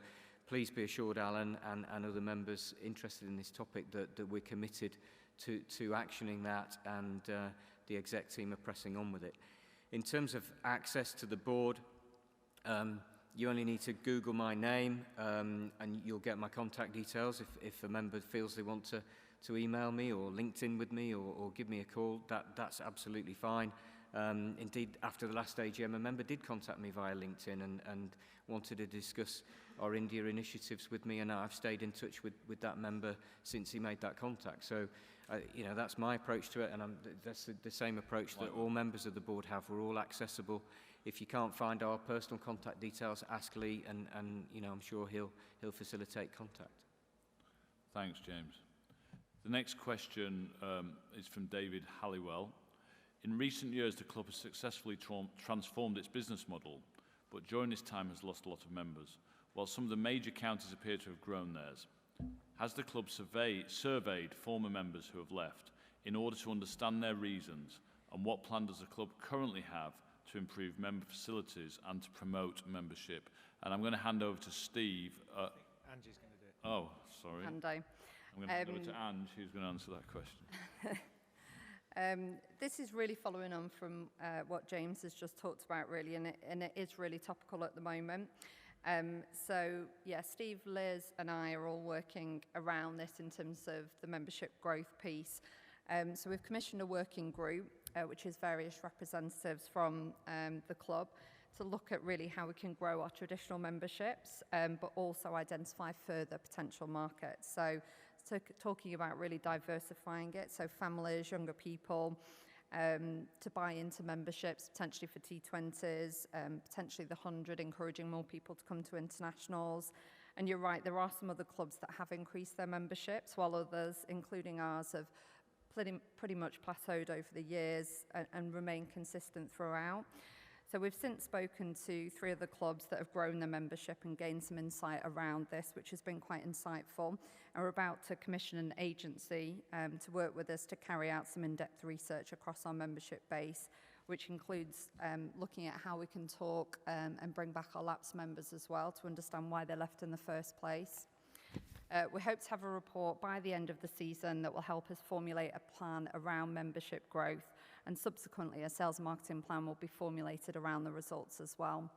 please be assured, Alan, and other members interested in this topic, that we're committed to actioning that, and the exec team are pressing on with it. In terms of access to the board, you only need to Google my name, and you'll get my contact details. If a member feels they want to email me or LinkedIn with me or give me a call, that's absolutely fine. Indeed, after the last AGM, a member did contact me via LinkedIn and wanted to discuss our India initiatives with me, and I've stayed in touch with that member since he made that contact. So, you know, that's my approach to it, and that's the same approach that all members of the board have. We're all accessible. If you can't find our personal contact details, ask Lee, and you know, I'm sure he'll facilitate contact. Thanks, James. The next question is from David Halliwell. In recent years, the club has successfully transformed its business model, but during this time has lost a lot of members, while some of the major counties appear to have grown theirs. Has the club surveyed former members who have left in order to understand their reasons, and what plan does the club currently have to improve member facilities and to promote membership? And I'm going to hand over to Steve. Angie's going to do it. Oh, sorry. Hando. I'm going to hand over to Ange, who's going to answer that question. This is really following on from what James has just talked about, really, and it is really topical at the moment. So, yeah, Steve, Liz and I are all working around this in terms of the membership growth piece. So we've commissioned a working group, which is various representatives from the club, to look at really how we can grow our traditional memberships, but also identify further potential markets. So talking about really diversifying it, so families, younger people, to buy into memberships, potentially for T20s, potentially the 100, encouraging more people to come to internationals. And you're right, there are some other clubs that have increased their memberships, while others, including ours, have pretty much plateaued over the years and remain consistent throughout. So we've since spoken to 3 other clubs that have grown their membership and gained some insight around this, which has been quite insightful. And we're about to commission an agency to work with us to carry out some in-depth research across our membership base, which includes looking at how we can talk and bring back our lapsed members as well to understand why they left in the first place. We hope to have a report by the end of the season that will help us formulate a plan around membership growth, and subsequently a sales and marketing plan will be formulated around the results as well.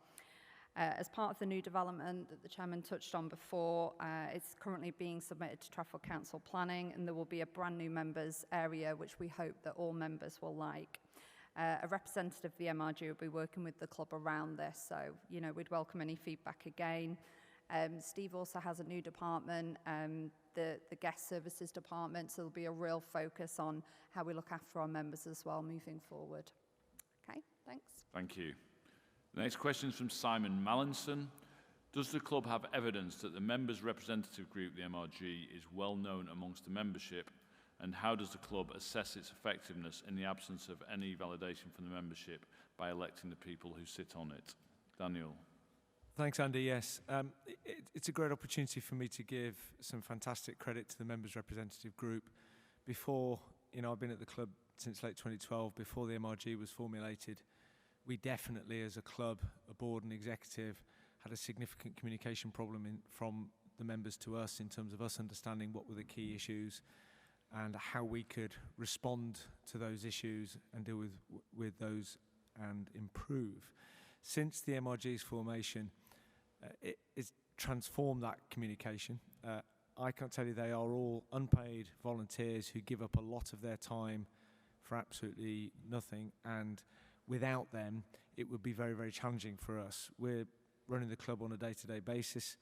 As part of the new development that the Chairman touched on before, it's currently being submitted to Trafford Council Planning, and there will be a brand new members area which we hope that all members will like. A representative of the MRG will be working with the club around this, so you know, we'd welcome any feedback again. Steve also has a new department, the guest services department, so there'll be a real focus on how we look after our members as well moving forward. Okay, thanks. Thank you. The next question is from Simon Mallinson. Does the club have evidence that the members' representative group, the MRG, is well known amongst the membership, and how does the club assess its effectiveness in the absence of any validation from the membership by electing the people who sit on it? Daniel. Thanks, Andy. Yes, it's a great opportunity for me to give some fantastic credit to the members' representative group. Before, you know, I've been at the club since late 2012, before the MRG was formulated, we definitely, as a club, a board and executive, had a significant communication problem from the members to us in terms of us understanding what were the key issues and how we could respond to those issues and deal with those and improve. Since the MRG's formation, it's transformed that communication. I can't tell you, they are all unpaid volunteers who give up a lot of their time for absolutely nothing, and without them it would be very, very challenging for us. We're running the club on a day-to-day basis,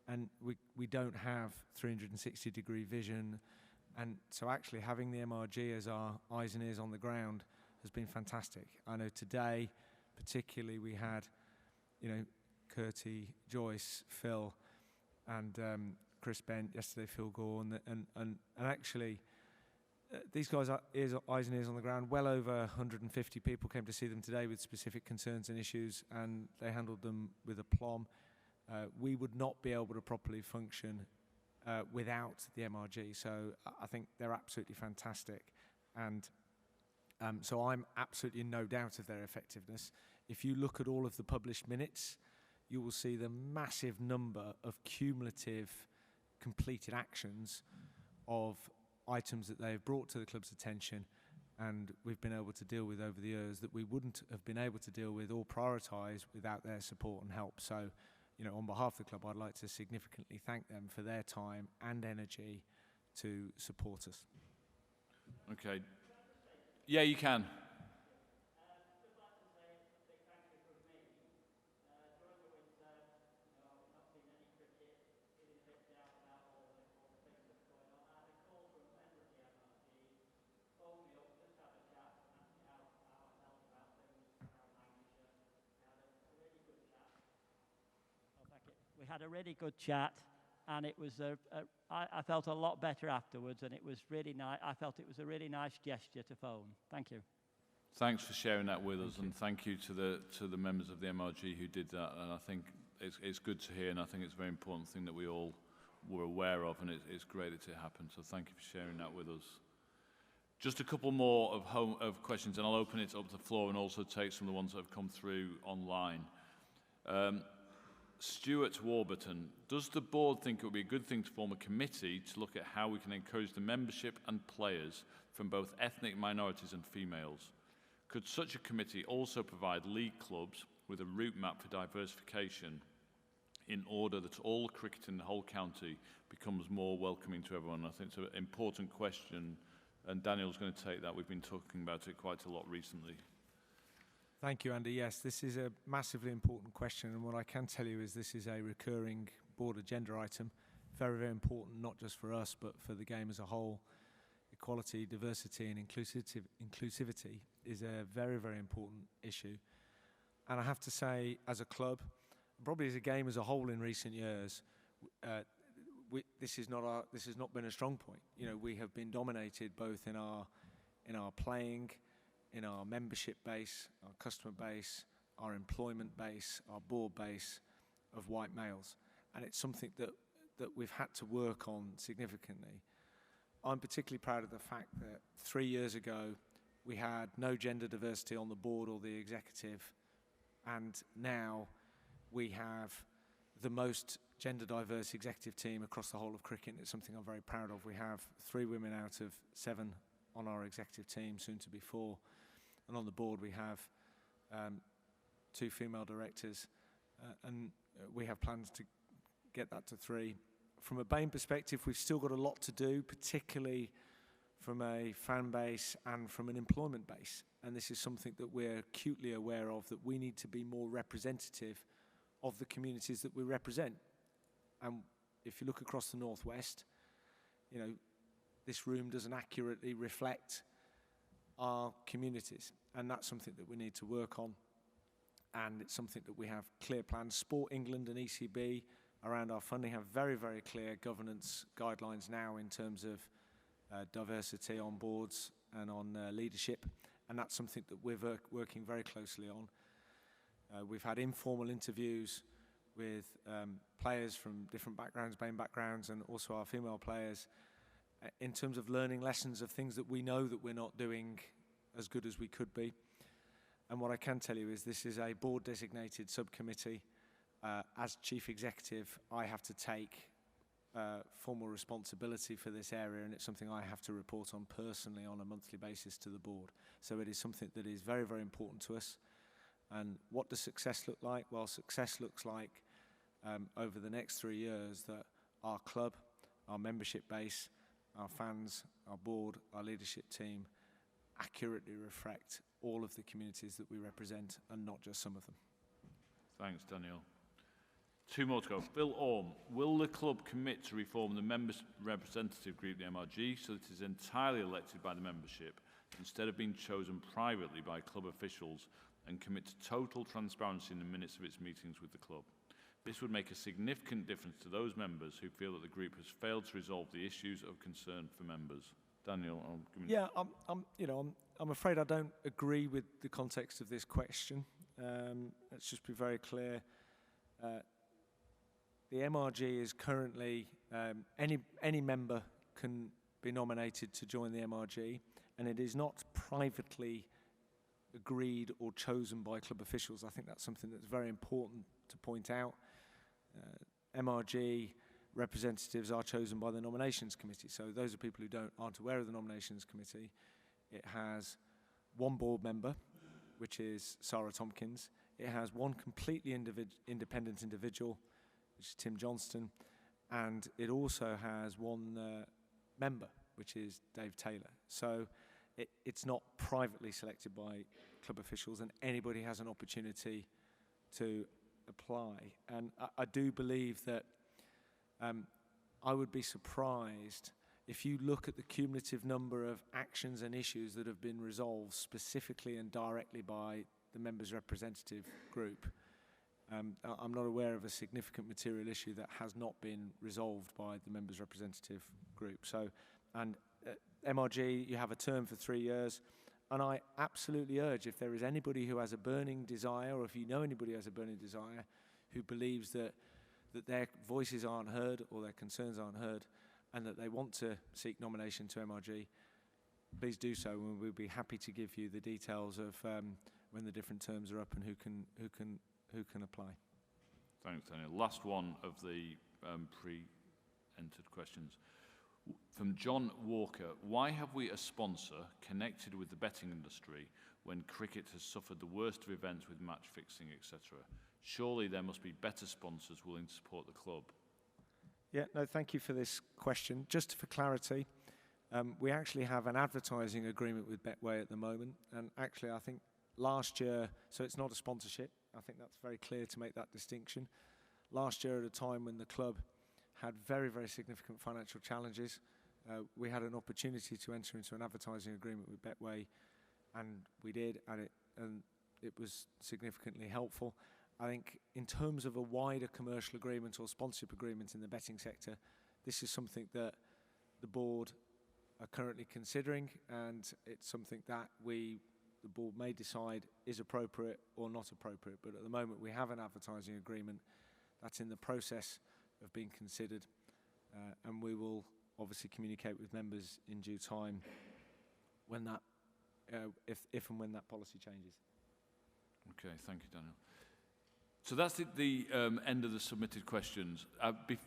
and we don't have 360-degree vision, and so actually having the MRG as our eyes and ears on the ground has been fantastic. I know today particularly we had, you know, Curtie, Joyce, Phil, and Chris Bent, yesterday Phil Gore, and actually these guys are eyes and ears on the ground. Well over 150 people came to see them today with specific concerns and issues, and they handled them with aplomb. We would not be able to properly function without the MRG, so I think they're absolutely fantastic. And so I'm absolutely in no doubt of their effectiveness. If you look at all of the published minutes, you will see the massive number of cumulative completed actions of items that they have brought to the club's attention and we've been able to deal with over the years that we wouldn't have been able to deal with or prioritise without their support and help. So, you know, on behalf of the club, I'd like to significantly thank them for their time and energy to support us. Okay. Yeah, you can. We had a really good chat, and it was I felt a lot better afterwards, and it was really nice. I felt it was a really nice gesture to phone. Thank you. Thanks for sharing that with us, and thank you to the members of the MRG who did that. And I think it's good to hear, and I think it's a very important thing that we all were aware of, and it's great that it happened. So thank you for sharing that with us. Just a couple more of questions, and I'll open it up to the floor and also take some of the ones that have come through online. Stuart Warburton, does the board think it would be a good thing to form a committee to look at how we can encourage the membership and players from both ethnic minorities and females? Could such a committee also provide league clubs with a route map for diversification in order that all cricket in the whole county becomes more welcoming to everyone? I think it's an important question, and Daniel's going to take that. We've been talking about it quite a lot recently. Thank you, Andy. Yes, this is a massively important question, and what I can tell you is this is a recurring board agenda item. Very, very important, not just for us, but for the game as a whole. Equality, diversity, and inclusivity is a very, very important issue. And I have to say, as a club, probably as a game as a whole in recent years, this has not been a strong point. You know, we have been dominated both in our playing, in our membership base, our customer base, our employment base, our board base of white males. And it's something that we've had to work on significantly. I'm particularly proud of the fact that 3 years ago we had no gender diversity on the board or the executive, and now we have the most gender diverse executive team across the whole of cricket. It's something I'm very proud of. We have 3 women out of 7 on our executive team, soon to be 4. And on the board we have 2 female directors, and we have plans to get that to 3. From a BAME perspective, we've still got a lot to do, particularly from a fan base and from an employment base. And this is something that we're acutely aware of, that we need to be more representative of the communities that we represent. And if you look across the Northwest, you know, this room doesn't accurately reflect our communities, and that's something that we need to work on, and it's something that we have clear plans. Sport England and ECB around our funding have very, very clear governance guidelines now in terms of diversity on boards and on leadership, and that's something that we're working very closely on. We've had informal interviews with players from different backgrounds, BAME backgrounds, and also our female players, in terms of learning lessons of things that we know that we're not doing as good as we could be. And what I can tell you is this is a board-designated subcommittee. As chief executive, I have to take formal responsibility for this area, and it's something I have to report on personally on a monthly basis to the board. So it is something that is very, very important to us. And what does success look like? Well, success looks like over the next 3 years that our club, our membership base, our fans, our board, our leadership team accurately reflect all of the communities that we represent and not just some of them. Thanks, Daniel. 2 more to go. Phil Orme, will the club commit to reform the members' representative group, the MRG, so that it is entirely elected by the membership instead of being chosen privately by club officials, and commit to total transparency in the minutes of its meetings with the club? This would make a significant difference to those members who feel that the group has failed to resolve the issues of concern for members. Daniel, yeah, I'm afraid I don't agree with the context of this question. Let's just be very clear. The MRG is currently any member can be nominated to join the MRG, and it is not privately agreed or chosen by club officials. I think that's something that's very important to point out. MRG representatives are chosen by the nominations committee. So those are people who aren't aware of the nominations committee. It has one board member, which is Sarah Tompkins. It has one completely independent individual, which is Tim Johnston. And it also has one member, which is Dave Taylor. So it's not privately selected by club officials, and anybody has an opportunity to apply. And I do believe that I would be surprised if you look at the cumulative number of actions and issues that have been resolved specifically and directly by the members' representative group. I'm not aware of a significant material issue that has not been resolved by the members' representative group. So, and MRG, you have a term for 3 years, and I absolutely urge, if there is anybody who has a burning desire, or if you know anybody who has a burning desire, who believes that their voices aren't heard or their concerns aren't heard, and that they want to seek nomination to MRG, please do so, and we'll be happy to give you the details of when the different terms are up and who can apply. Thanks, Daniel. Last one of the pre-entered questions. From John Walker, why have we a sponsor connected with the betting industry when cricket has suffered the worst of events with match fixing, etc.? Surely there must be better sponsors willing to support the club. Yeah, no, thank you for this question. Just for clarity, we actually have an advertising agreement with Betway at the moment, and actually I think last year, so it's not a sponsorship, I think that's very clear to make that distinction. Last year, at a time when the club had very, very significant financial challenges, we had an opportunity to enter into an advertising agreement with Betway, and we did, and it was significantly helpful. I think in terms of a wider commercial agreement or sponsorship agreement in the betting sector, this is something that the board are currently considering, and it's something that the board may decide is appropriate or not appropriate. But at the moment, we have an advertising agreement that's in the process of being considered, and we will obviously communicate with members in due time when that, if and when that policy changes. Okay, thank you, Daniel. So that's the end of the submitted questions.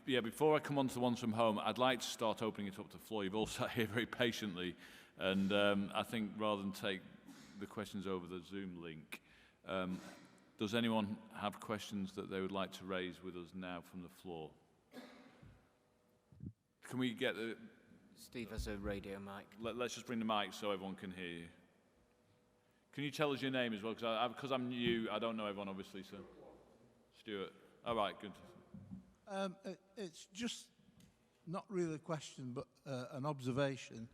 Before I come on to the ones from home, I'd like to start opening it up to the floor. You've all sat here very patiently, and I think rather than take the questions over the Zoom link, does anyone have questions that they would like to raise with us now from the floor? Can we get the... Steve has a radio mic. Let's just bring the mic so everyone can hear you. Can you tell us your name as well? Because I'm new, I don't know everyone, obviously, so... Stuart. All right, good. It's just not really a question, but an observation.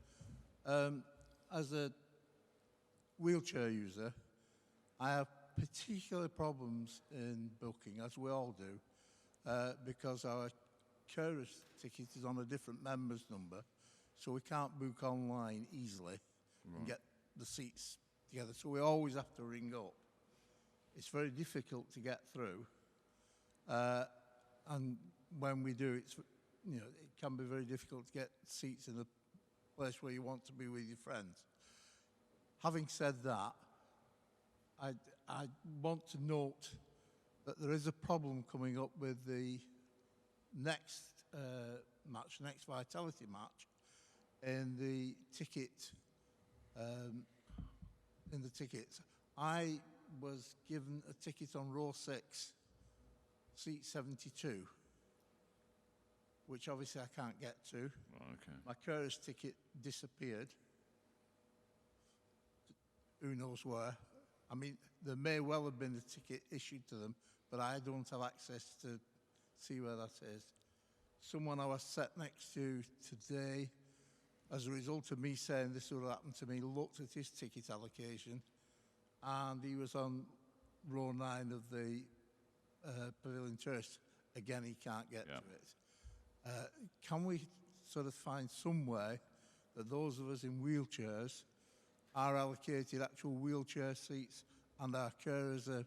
As a wheelchair user, I have particular problems in booking, as we all do, because our carer's ticket is on a different member's number, so we can't book online easily and get the seats together. So we always have to ring up. It's very difficult to get through. And when we do, it can be very difficult to get seats in a place where you want to be with your friends. Having said that, I want to note that there is a problem coming up with the next next Vitality match, in the tickets. I was given a ticket on row 6. Seat 72, which obviously I can't get to. Oh, okay. My carer's ticket disappeared. Who knows where? I mean, there may well have been a ticket issued to them, but I don't have access to see where that is. Someone I was sat next to today, as a result of me saying this would happen to me, looked at his ticket allocation, and he was on row 9 of the Pavilion Terrace. Again, he can't get to it. Can we sort of find some way that those of us in wheelchairs are allocated actual wheelchair seats, and our carers are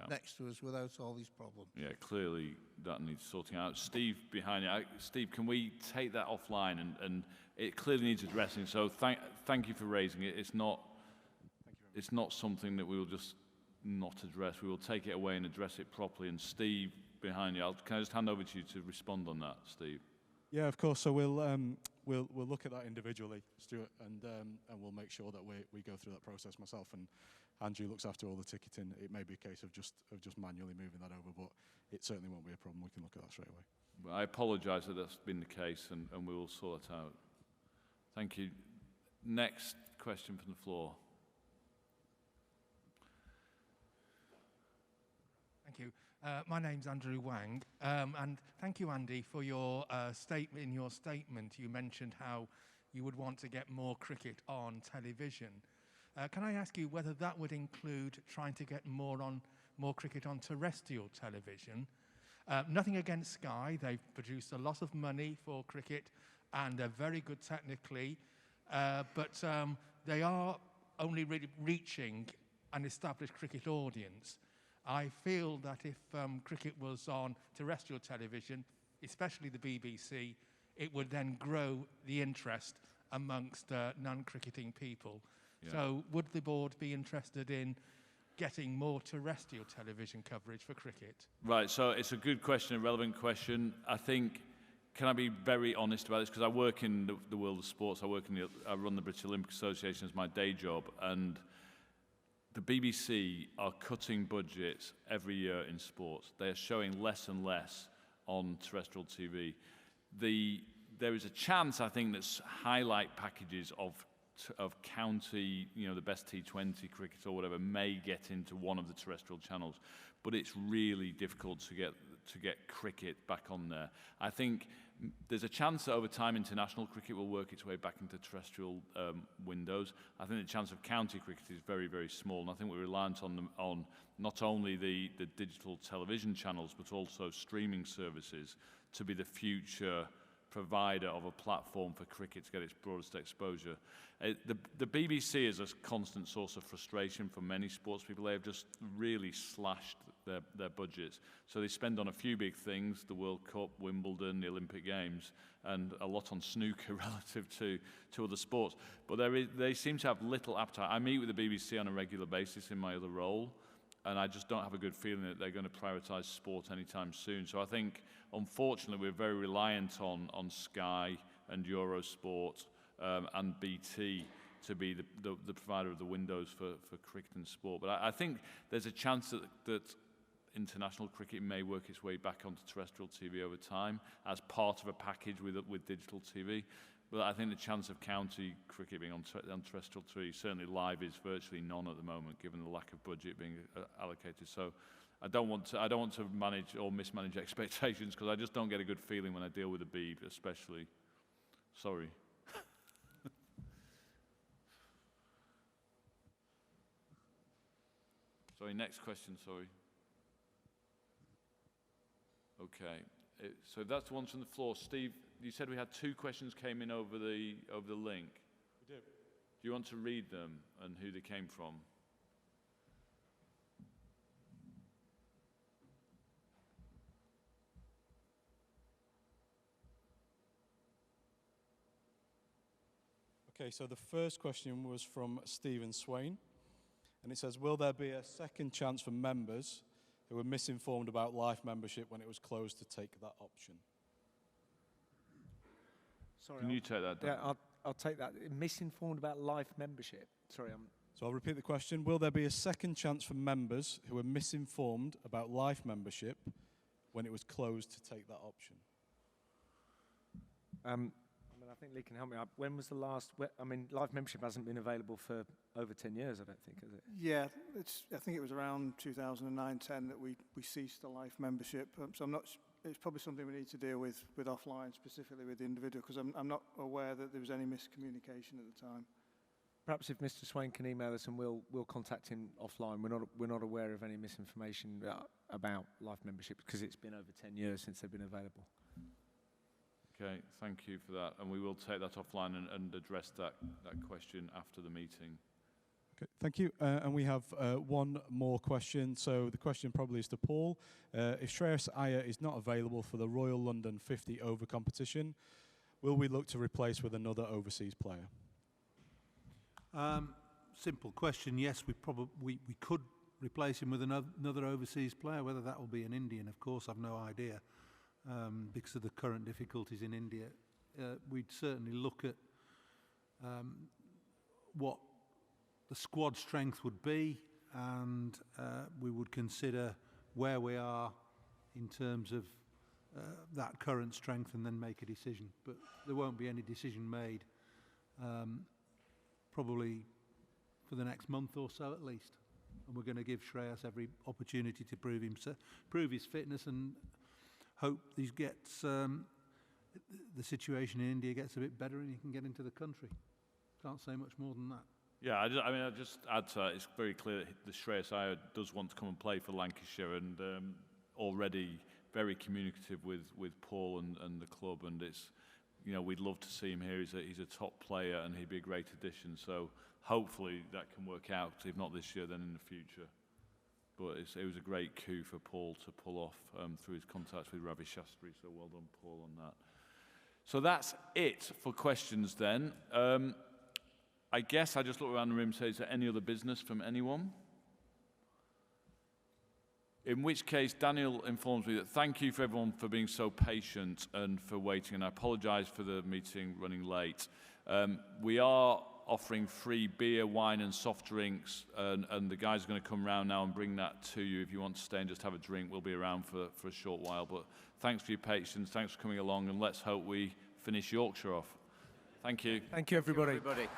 next to us without all these problems. Yeah, clearly that needs sorting out. Steve behind it. Steve, can we take that offline? And it clearly needs addressing. So thank you for raising it. It's not something that we will just not address. We will take it away and address it properly. And Steve behind you, can I just hand over to you to respond on that, Steve? Yeah, of course. So we'll look at that individually, Stuart, and we'll make sure that we go through that process. Myself and Andrew looks after all the ticketing. It may be a case of just manually moving that over, but it certainly won't be a problem. We can look at that straight away. Well, I apologise that that's been the case, and we will sort it out. Thank you. Next question from the floor. Thank you. My name's Andrew Wang, and thank you, Andy, for your statement. In your statement, you mentioned how you would want to get more cricket on television. Can I ask you whether that would include trying to get more cricket on terrestrial television? Nothing against Sky. They've produced a lot of money for cricket, and they're very good technically, but they are only really reaching an established cricket audience. I feel that if cricket was on terrestrial television, especially the BBC, it would then grow the interest amongst non-cricketing people. Yeah. So would the board be interested in getting more terrestrial television coverage for cricket? Right, so it's a good question, a relevant question. I think, can I be very honest about this? Because I work in the world of sports. I run the British Olympic Association as my day job, and the BBC are cutting budgets every year in sports. They are showing less and less on terrestrial TV. There is a chance, I think, that highlight packages of county, the best T20 cricket or whatever, may get into one of the terrestrial channels, but it's really difficult to get cricket back on there. I think there's a chance that over time international cricket will work its way back into terrestrial windows. I think the chance of county cricket is very, very small, and I think we're reliant on not only the digital television channels, but also streaming services to be the future provider of a platform for cricket to get its broadest exposure. The BBC is a constant source of frustration for many sports people. They have just really slashed their budgets. So they spend on a few big things, the World Cup, Wimbledon, the Olympic Games, and a lot on snooker relative to other sports. But they seem to have little appetite. I meet with the BBC on a regular basis in my other role, and I just don't have a good feeling that they're going to prioritise sport anytime soon. So I think, unfortunately, we're very reliant on Sky and Eurosport and BT to be the provider of the windows for cricket and sport. But I think there's a chance that international cricket may work its way back onto terrestrial TV over time as part of a package with digital TV. But I think the chance of county cricket being on terrestrial TV, certainly live, is virtually none at the moment, given the lack of budget being allocated. So I don't want to manage or mismanage expectations, because I just don't get a good feeling when I deal with the Beeb, especially. Sorry. Sorry, next question, sorry. Okay, so that's the ones from the floor. Steve, you said we had 2 questions came in over the link. We do. Do you want to read them and who they came from? Okay, so the first question was from Stephen Swain, and it says, will there be a second chance for members who were misinformed about life membership when it was closed to take that option? Sorry, Can you take that down? Yeah, I'll take that. Misinformed about life membership. Sorry, So I'll repeat the question. Will there be a second chance for members who were misinformed about life membership when it was closed to take that option? I think Lee can help me out. When was the last? Life membership hasn't been available for over 10 years, I don't think, has it? Yeah, I think it was around 2009-10 that we ceased the life membership. So I'm not. It's probably something we need to deal with offline, specifically with the individual, because I'm not aware that there was any miscommunication at the time. Perhaps if Mr. Swain can email us, and we'll contact him offline. We're not aware of any misinformation about life membership, because it's been over 10 years since they've been available. Okay, thank you for that. And we will take that offline and address that question after the meeting. Okay, thank you. And we have one more question. So the question probably is to Paul. If Shreyas Iyer is not available for the Royal London 50 over competition, will we look to replace with another overseas player? Simple question. Yes, we could replace him with another overseas player. Whether that will be an Indian, of course, I've no idea, because of the current difficulties in India. We'd certainly look at what the squad strength would be, and we would consider where we are in terms of that current strength and then make a decision. But there won't be any decision made probably for the next month or so at least. And we're going to give Shreyas every opportunity to prove his fitness and hope he gets the situation in India gets a bit better and he can get into the country. Can't say much more than that. Yeah, I'll just add to that. It's very clear that the Shreyas Iyer does want to come and play for Lancashire, and already very communicative with Paul and the club. And it's, you know, we'd love to see him here. He's a top player, and he'd be a great addition. So hopefully that can work out. If not this year, then in the future. But it was a great coup for Paul to pull off through his contacts with Ravi Shastri. So well done, Paul, on that. So that's it for questions then. I guess I just look around the room and say, is there any other business from anyone? In which case, Daniel informs me that thank you for everyone for being so patient and for waiting, and I apologise for the meeting running late. We are offering free beer, wine and soft drinks, and the guys are going to come round now and bring that to you. If you want to stay and just have a drink, we'll be around for a short while. But thanks for your patience, thanks for coming along, and let's hope we finish Yorkshire off. Thank you. Thank you, everybody. Thank you, everybody.